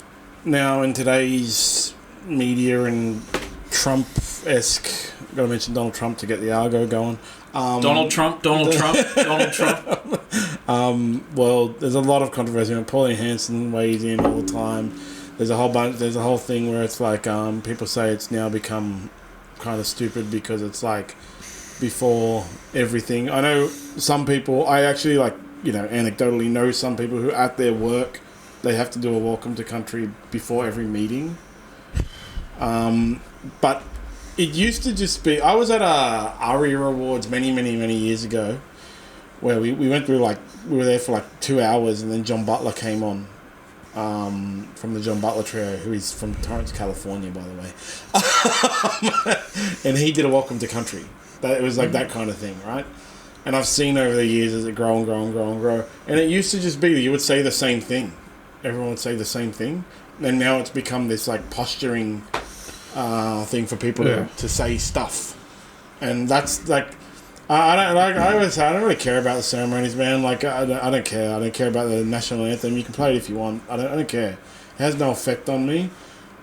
A: now in today's media and Trump-esque. Got to mention Donald Trump to get the argo going.
B: Donald Trump.
A: Well, there's a lot of controversy. Pauline Hanson weighs in all the time. There's a whole thing where it's like people say it's now become kind of stupid because it's like before everything. I know some people. I actually anecdotally know some people who at their work they have to do a welcome to country before every meeting. But it used to just be. I was at a ARIA Awards many years ago, where we went through we were there for 2 hours, and then John Butler came on. From the John Butler Trio, who is from Torrance, California, by the way. And he did a Welcome to Country. It was like that kind of thing, right? And I've seen over the years as it grow and grow. And it used to just be that you would say the same thing. Everyone would say the same thing. And now it's become this posturing thing for people to say stuff. And that's I don't really care about the ceremonies, man. I don't care. I don't care about the national anthem. You can play it if you want. I don't care. It has no effect on me.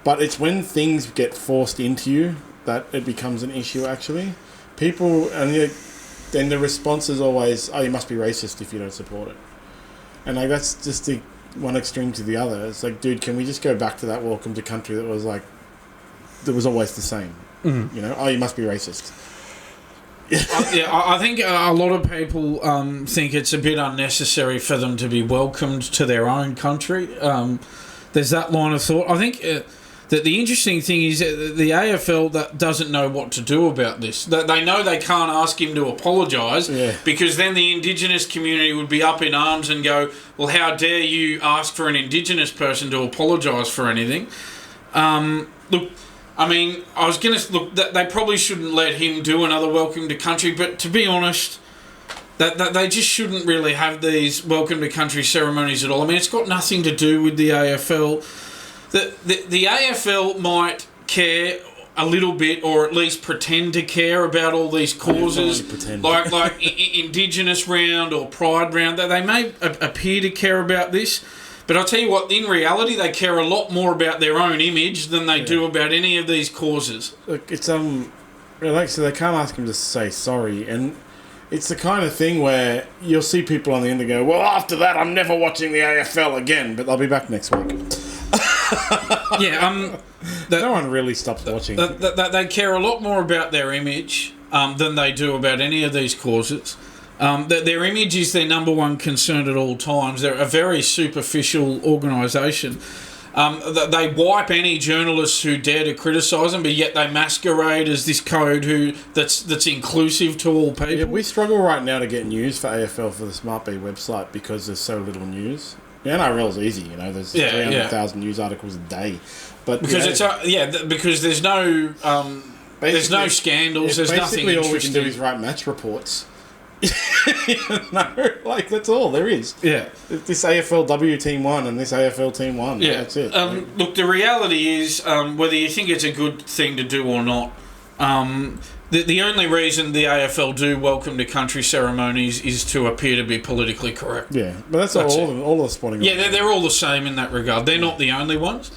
A: But it's when things get forced into you that it becomes an issue. Actually, people then the response is always, "Oh, you must be racist if you don't support it." And that's just the one extreme to the other. It's like, dude, can we just go back to that Welcome to Country that was always the same? Mm-hmm. Oh, you must be racist.
B: I think a lot of people think it's a bit unnecessary for them to be welcomed to their own country. There's that line of thought. I think that the interesting thing is that the AFL that doesn't know what to do about this. That they know they can't ask him to apologise because then the Indigenous community would be up in arms and go, well, how dare you ask for an Indigenous person to apologise for anything? Look, I mean, I was going to... Look, they probably shouldn't let him do another Welcome to Country, but to be honest, that they just shouldn't really have these Welcome to Country ceremonies at all. I mean, it's got nothing to do with the AFL. The AFL might care a little bit, or at least pretend to care about all these causes, like Indigenous round or Pride round. They may appear to care about this, but I'll tell you what, in reality, they care a lot more about their own image than they do about any of these causes.
A: Look, it's so they can't ask him to say sorry, and it's the kind of thing where you'll see people on the end and go, well, after that, I'm never watching the AFL again, but they'll be back next week. No one really stops watching.
B: They care a lot more about their image than they do about any of these causes. Their image is their number one concern at all times. They're a very superficial organisation. They wipe any journalists who dare to criticise them, but yet they masquerade as this code that's inclusive to all people.
A: Yeah, we struggle right now to get news for AFL for the SmartB website because there's so little news. The NRL's easy, there's 300,000 news articles a day, but
B: because because there's no there's no scandals. There's nothing interesting.
A: All we can do is write match reports. That's all there is.
B: Yeah,
A: this AFLW team won and this AFL team won. Yeah, that's it.
B: Look, the reality is, whether you think it's a good thing to do or not, the only reason the AFL do Welcome to Country ceremonies is to appear to be politically correct.
A: Yeah, but that's all the sporting.
B: Yeah, they're all the same in that regard. They're not the only ones.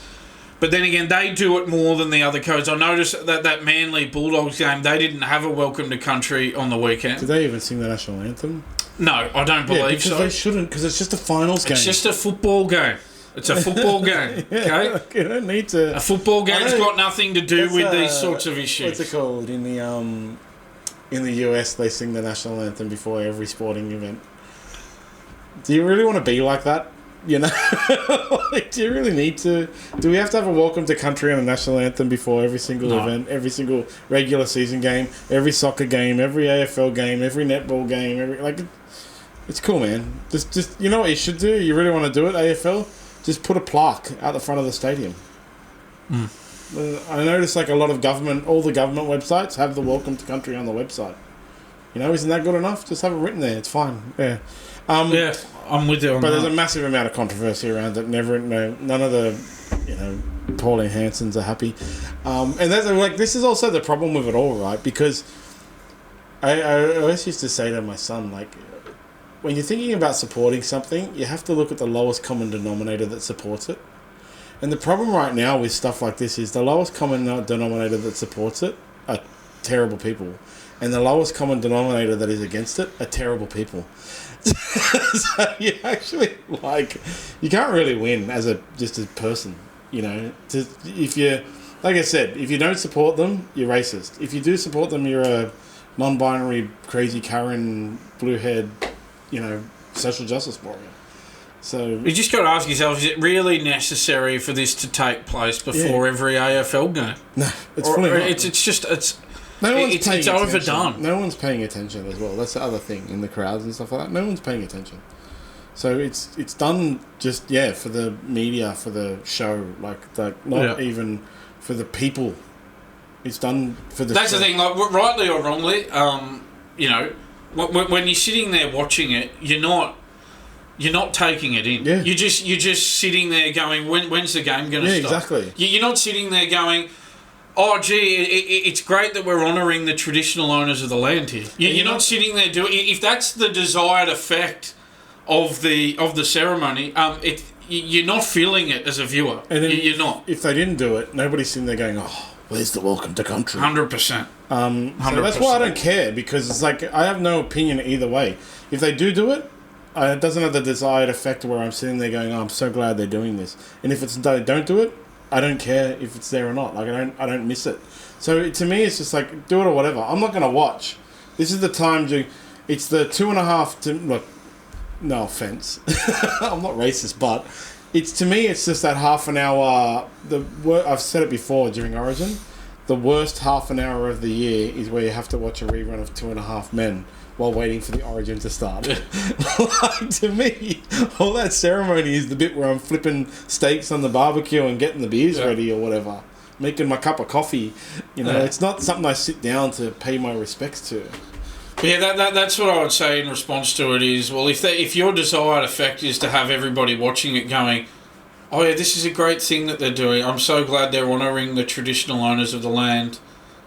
B: But then again, they do it more than the other codes. I noticed that Manly Bulldogs game, they didn't have a Welcome to Country on the weekend.
A: Did they even sing the national anthem?
B: No, I don't believe so.
A: Because they shouldn't, because it's just a finals game.
B: It's just a football game. It's a football game, okay?
A: You don't need to...
B: A football game's got nothing to do with these sorts of issues.
A: What's it called? In the US, they sing the national anthem before every sporting event. Do you really want to be like that? You know, like, do you really need to? Do we have to have a welcome to country and a national anthem before every single event, every single regular season game, every soccer game, every AFL game, every netball game? It's cool, man. Just you know what you should do? You really want to do it, AFL? Just put a plaque out the front of the stadium. I noticed like a lot of all the government websites have the welcome to country on the website. You know, isn't that good enough? Just have it written there. It's fine. Yeah.
B: Yeah, I'm with you on
A: but
B: that.
A: There's a massive amount of controversy around it. None of the, Pauline Hansons are happy. And that's like, this is also the problem with it all, right? Because I always used to say to my son, like, when you're thinking about supporting something, you have to look at the lowest common denominator that supports it. And the problem right now with stuff like this is the lowest common denominator that supports it are terrible people. And the lowest common denominator that is against it are terrible people. So you actually, you can't really win as just a person, if you, like I said, if you don't support them, you're racist. If you do support them, you're a non-binary, crazy Karen, blue-haired, social justice warrior. So
B: you just got to ask yourself, is it really necessary for this to take place before every AFL game?
A: No, it's fully not.
B: It's overdone.
A: No one's paying attention as well. That's the other thing in the crowds and stuff like that. No one's paying attention. So it's done just for the media, for the show, not even for the people. It's done for the.
B: That's show. The thing. Like, rightly or wrongly, when you're sitting there watching it, you're not taking it in.
A: Yeah.
B: You're just sitting there going, when's the game going to start?
A: Exactly.
B: You're not sitting there going, oh, gee, it's great that we're honouring the traditional owners of the land here. You're not sitting there doing... If that's the desired effect of the ceremony, you're not feeling it as a viewer. And you're not.
A: If they didn't do it, nobody's sitting there going, oh, where's the welcome to country?
B: 100%. 100%.
A: So that's why I don't care, because it's like, I have no opinion either way. If they do it, it doesn't have the desired effect where I'm sitting there going, oh, I'm so glad they're doing this. And if they don't do it, I don't care if it's there or not. Like, I don't miss it. So to me, it's just like, do it or whatever. I'm not going to watch. This is the time it's the 2.5 look, no offense. I'm not racist, but to me, it's just that half an hour. I've said it before during Origin. The worst half an hour of the year is where you have to watch a rerun of 2.5 Men while waiting for the Origin to start. To me, all that ceremony is the bit where I'm flipping steaks on the barbecue and getting the beers ready or whatever, making my cup of coffee. It's not something I sit down to pay my respects to.
B: Yeah, that's what I would say in response to it is, well, if your desired effect is to have everybody watching it going, oh yeah, this is a great thing that they're doing, I'm so glad they're honouring the traditional owners of the land,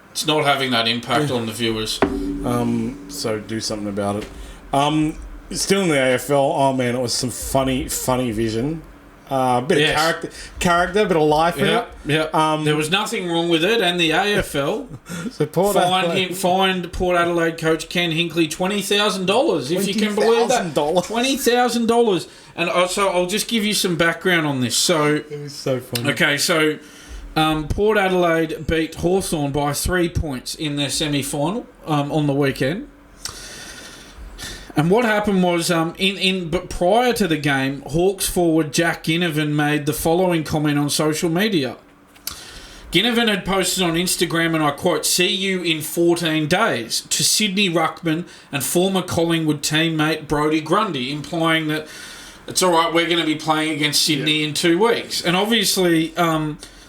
B: it's not having that impact on the viewers.
A: So do something about it. Still in the AFL, oh man, it was some funny vision. Bit of character, bit of life in it.
B: Yeah. There was nothing wrong with it, and the AFL fined Port Adelaide coach Ken Hinkley $20,000, if you can believe that. $20,000. And so I'll just give you some background on this. So
A: it was so funny.
B: Okay, so Port Adelaide beat Hawthorn by 3 points in their semi-final on the weekend. And what happened was, but prior to the game, Hawks forward Jack Ginnivan made the following comment on social media. Ginnivan had posted on Instagram, and I quote, "See you in 14 days," to Sydney ruckman and former Collingwood teammate Brodie Grundy, implying that it's all right, we're going to be playing against Sydney in 2 weeks. And obviously,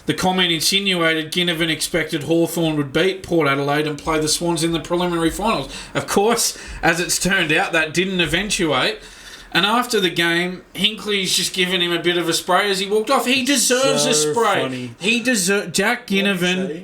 B: the comment insinuated Ginnivan expected Hawthorn would beat Port Adelaide and play the Swans in the preliminary finals. Of course, as it's turned out, that didn't eventuate. And after the game, Hinkley's just given him a bit of a spray as he walked off. He deserves a spray.
A: Funny.
B: Jack Ginnivan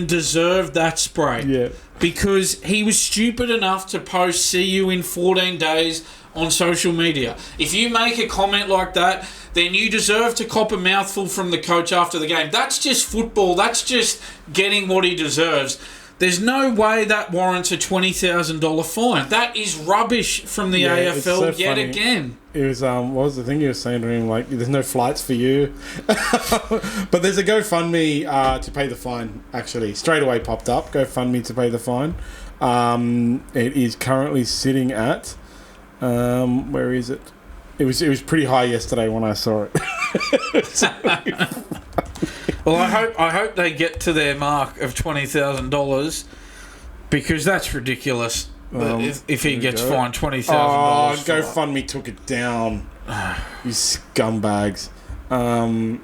B: deserved that spray.
A: Yeah.
B: Because he was stupid enough to post "See you in 14 days" on social media. If you make a comment like that, then you deserve to cop a mouthful from the coach after the game. That's just football. That's just getting what he deserves. There's no way that warrants a $20,000 fine. That is rubbish from the AFL yet again.
A: It was, what was the thing you were saying to him? Like, there's no flights for you. But there's a GoFundMe to pay the fine, actually. Straight away popped up, GoFundMe to pay the fine. It is currently sitting at, where is it? It was pretty high yesterday when I saw it.
B: Well, I hope they get to their mark of $20,000 because that's ridiculous. If he gets fined $20,000.
A: Oh, GoFundMe took it down. You scumbags. Come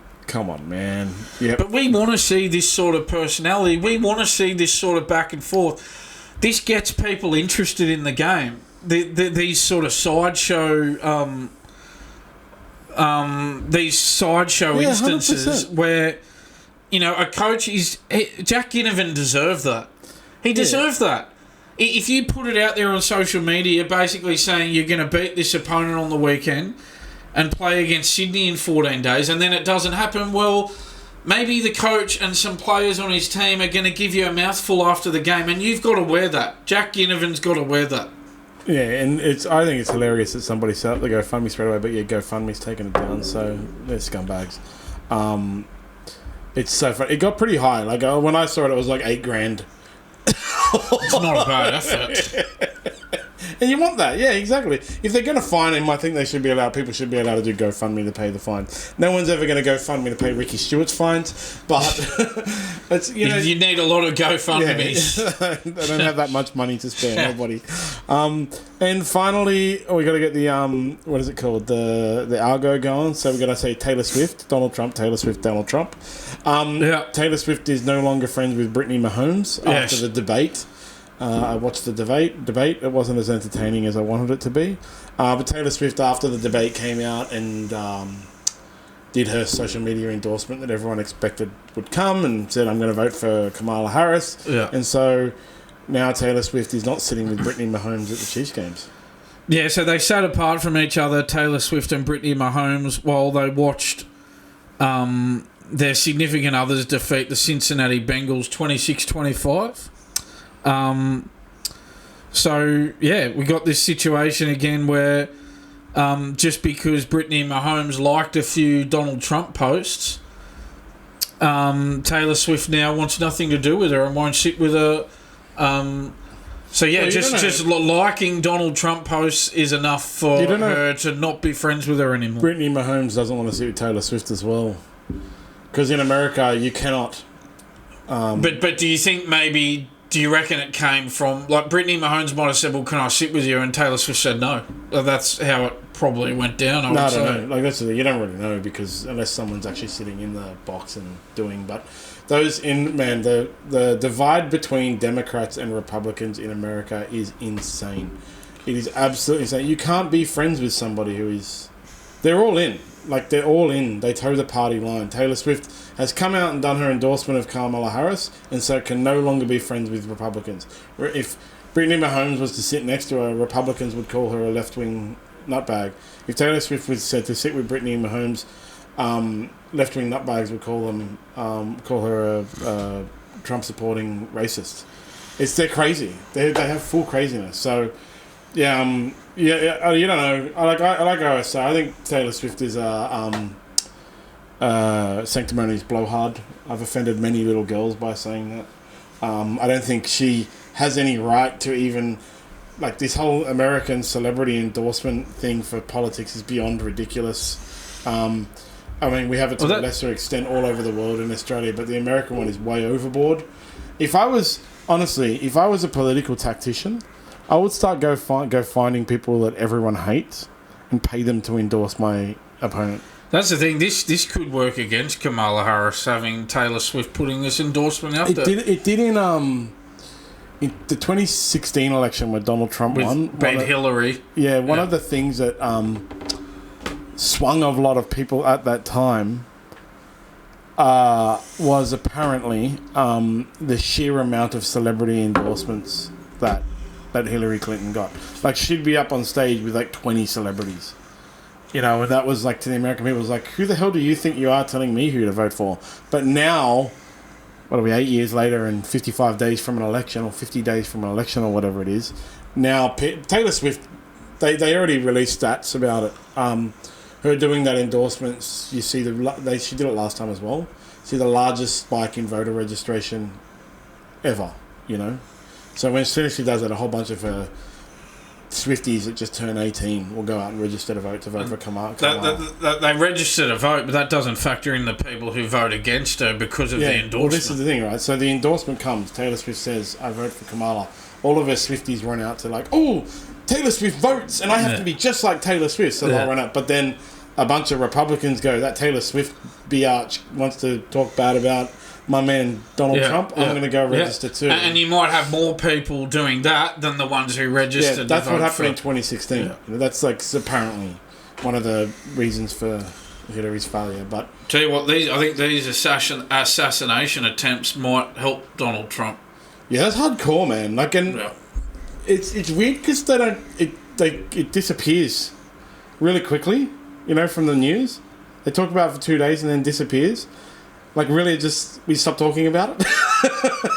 A: on, man. Yep.
B: But we want to see this sort of personality. We want to see this sort of back and forth. This gets people interested in the game. These sort of sideshow, instances
A: 100%.
B: where, a coach is... Jack Ginnivan deserved that. He deserved that. If you put it out there on social media basically saying you're going to beat this opponent on the weekend and play against Sydney in 14 days and then it doesn't happen, well, maybe the coach and some players on his team are going to give you a mouthful after the game and you've got to wear that. Jack Ginnivan's got to wear that.
A: Yeah, and I think it's hilarious that somebody set up the GoFundMe straight away, but GoFundMe's taken it down, so they're scumbags. It's so funny. It got pretty high. Like when I saw it, it was like $8,000.
B: It's not a bad effort.
A: And you want that, yeah, exactly. If they're going to fine him, I think people should be allowed to do GoFundMe to pay the fine. No one's ever going to GoFundMe to pay Ricky Stewart's fines, but it's, you
B: need a lot of GoFundMes.
A: Yeah, they don't have that much money to spare, nobody. And finally, we got to get the what is it called, the algo going. So we got to say Taylor Swift, Donald Trump, Taylor Swift, Donald Trump. Taylor Swift is no longer friends with Brittany Mahomes after the debate. I watched the debate. It wasn't as entertaining as I wanted it to be. But Taylor Swift, after the debate came out and did her social media endorsement that everyone expected would come and said, I'm going to vote for Kamala Harris. Yeah. And so now Taylor Swift is not sitting with Brittany Mahomes at the Chiefs games.
B: Yeah, so they sat apart from each other, Taylor Swift and Brittany Mahomes, while they watched their significant others defeat the Cincinnati Bengals 26-25. So we got this situation again where just because Brittany Mahomes liked a few Donald Trump posts, Taylor Swift now wants nothing to do with her and won't sit with her. Just liking Donald Trump posts is enough for her to not be friends with her anymore.
A: Brittany Mahomes doesn't want to sit with Taylor Swift as well, because in America you cannot.
B: But do you think maybe? Do you reckon it came from, like, Brittany Mahomes might have said, well, can I sit with you? And Taylor Swift said no. That's how it probably went down, I would say.
A: I don't know. Like, that's the thing. You don't really know because unless someone's actually sitting in the box and doing. But the divide between Democrats and Republicans in America is insane. It is absolutely insane. You can't be friends with somebody who is... They're all in. Like, they're all in. They toe the party line. Taylor Swift has come out and done her endorsement of Kamala Harris and so can no longer be friends with Republicans. If Brittany Mahomes was to sit next to her, Republicans would call her a left-wing nutbag. If Taylor Swift was said to sit with Brittany Mahomes, left-wing nutbags would call her a Trump-supporting racist. They're crazy. They have full craziness. So, you don't know. I like I say, I think Taylor Swift is sanctimonious blowhard. I've offended many little girls by saying that. I don't think she has any right to even... Like, this whole American celebrity endorsement thing for politics is beyond ridiculous. I mean, we have it to a lesser extent all over the world in Australia, but the American one is way overboard. If I was a political tactician, I would start go finding people that everyone hates and pay them to endorse my opponent.
B: That's the thing. This could work against Kamala Harris having Taylor Swift putting this endorsement out there.
A: It did in the 2016 election where Donald Trump won.
B: Beat Hillary.
A: Yeah, one of the things that swung a lot of people at that time was apparently the sheer amount of celebrity endorsements that Hillary Clinton got. Like, she'd be up on stage with like 20 celebrities. And that was like, to the American people, it was like, who the hell do you think you are telling me who to vote for? But now, what are we, 8 years later and 55 days from an election or 50 days from an election or whatever it is, now Taylor Swift, they already released stats about it. Her doing that endorsements, you see she did it last time as well. See the largest spike in voter registration ever, So when soon as she does it, a whole bunch of her Swifties that just turn 18 will go out and register to vote for Kamala.
B: They register to vote, but that doesn't factor in the people who vote against her because of the endorsement.
A: Well, this is the thing, right? So the endorsement comes. Taylor Swift says, I vote for Kamala. All of her Swifties run out to like, oh, Taylor Swift votes, and I have to be just like Taylor Swift, so they'll run out. But then a bunch of Republicans go, that Taylor Swift biatch wants to talk bad about my man Donald Trump, I'm going to go register too.
B: And you might have more people doing that than the ones who registered.
A: Yeah, that's what happened in 2016. Yeah. That's like apparently one of the reasons for Hillary's failure. But
B: tell you what, I think these assassination attempts might help Donald Trump.
A: Yeah, that's hardcore, man. Like, and it's weird because they don't. It disappears really quickly. You know, from the news, they talk about it for 2 days and then disappears. Like, really, we stop talking about it.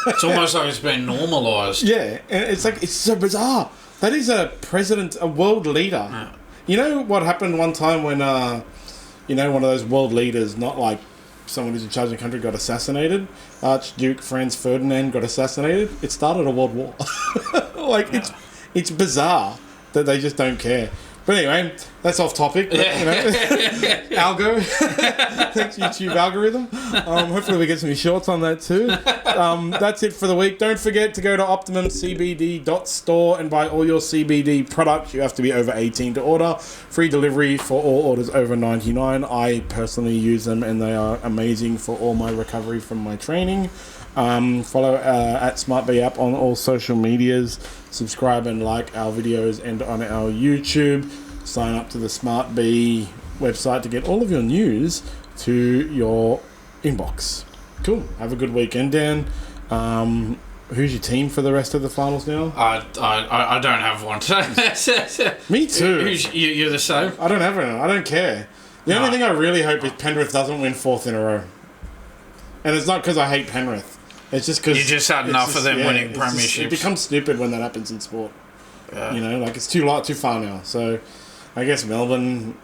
B: It's almost like it's been normalised.
A: Yeah, and it's like, it's so bizarre. That is a president, a world leader. Yeah. You know what happened one time when, one of those world leaders, not like someone who's in charge of the country, got assassinated? Archduke Franz Ferdinand got assassinated. It started a world war. It's bizarre that they just don't care. But anyway, that's off topic. But, algo. Thanks, YouTube algorithm. Hopefully we get some shorts on that too. That's it for the week. Don't forget to go to optimumcbd.store and buy all your CBD products. You have to be over 18 to order. Free delivery for all orders over $99. I personally use them and they are amazing for all my recovery from my training. Follow at SmartB app on all social medias. Subscribe and like our videos and on our YouTube. Sign up to the SmartB website to get all of your news to your inbox. Cool. Have a good weekend, Dan. Who's your team for the rest of the finals now?
B: I don't have one.
A: Me too.
B: You're the same?
A: I don't have one. I don't care. The only thing I really hope is Penrith doesn't win 4th in a row. And it's not because I hate Penrith. It's just because...
B: You just had enough of them winning premierships.
A: It becomes stupid when that happens in sport. Yeah. You know, like it's too far now. So I guess Melbourne,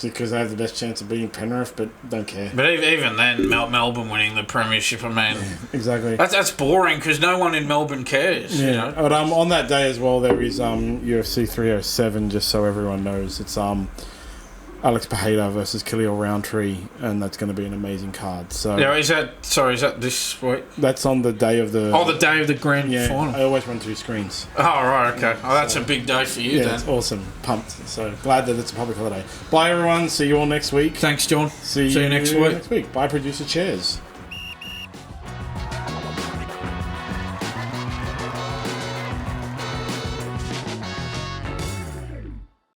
A: because they have the best chance of beating Penrith, but don't care.
B: But even then, Melbourne winning the premiership, I mean... Yeah,
A: exactly.
B: That's boring because no one in Melbourne cares.
A: Yeah.
B: You know?
A: But on that day as well, there is UFC 307, just so everyone knows. It's Alex Pereira versus Khalil Roundtree, and that's going to be an amazing card. So
B: yeah, is that this week?
A: That's on the day of the...
B: the day of the grand final.
A: I always run 2 screens.
B: Oh, right, okay. Oh, that's a big day for you, then.
A: It's awesome. Pumped. So glad that it's a public holiday. Bye, everyone. See you all next week.
B: Thanks, John.
A: See you next week. Bye, producer chairs.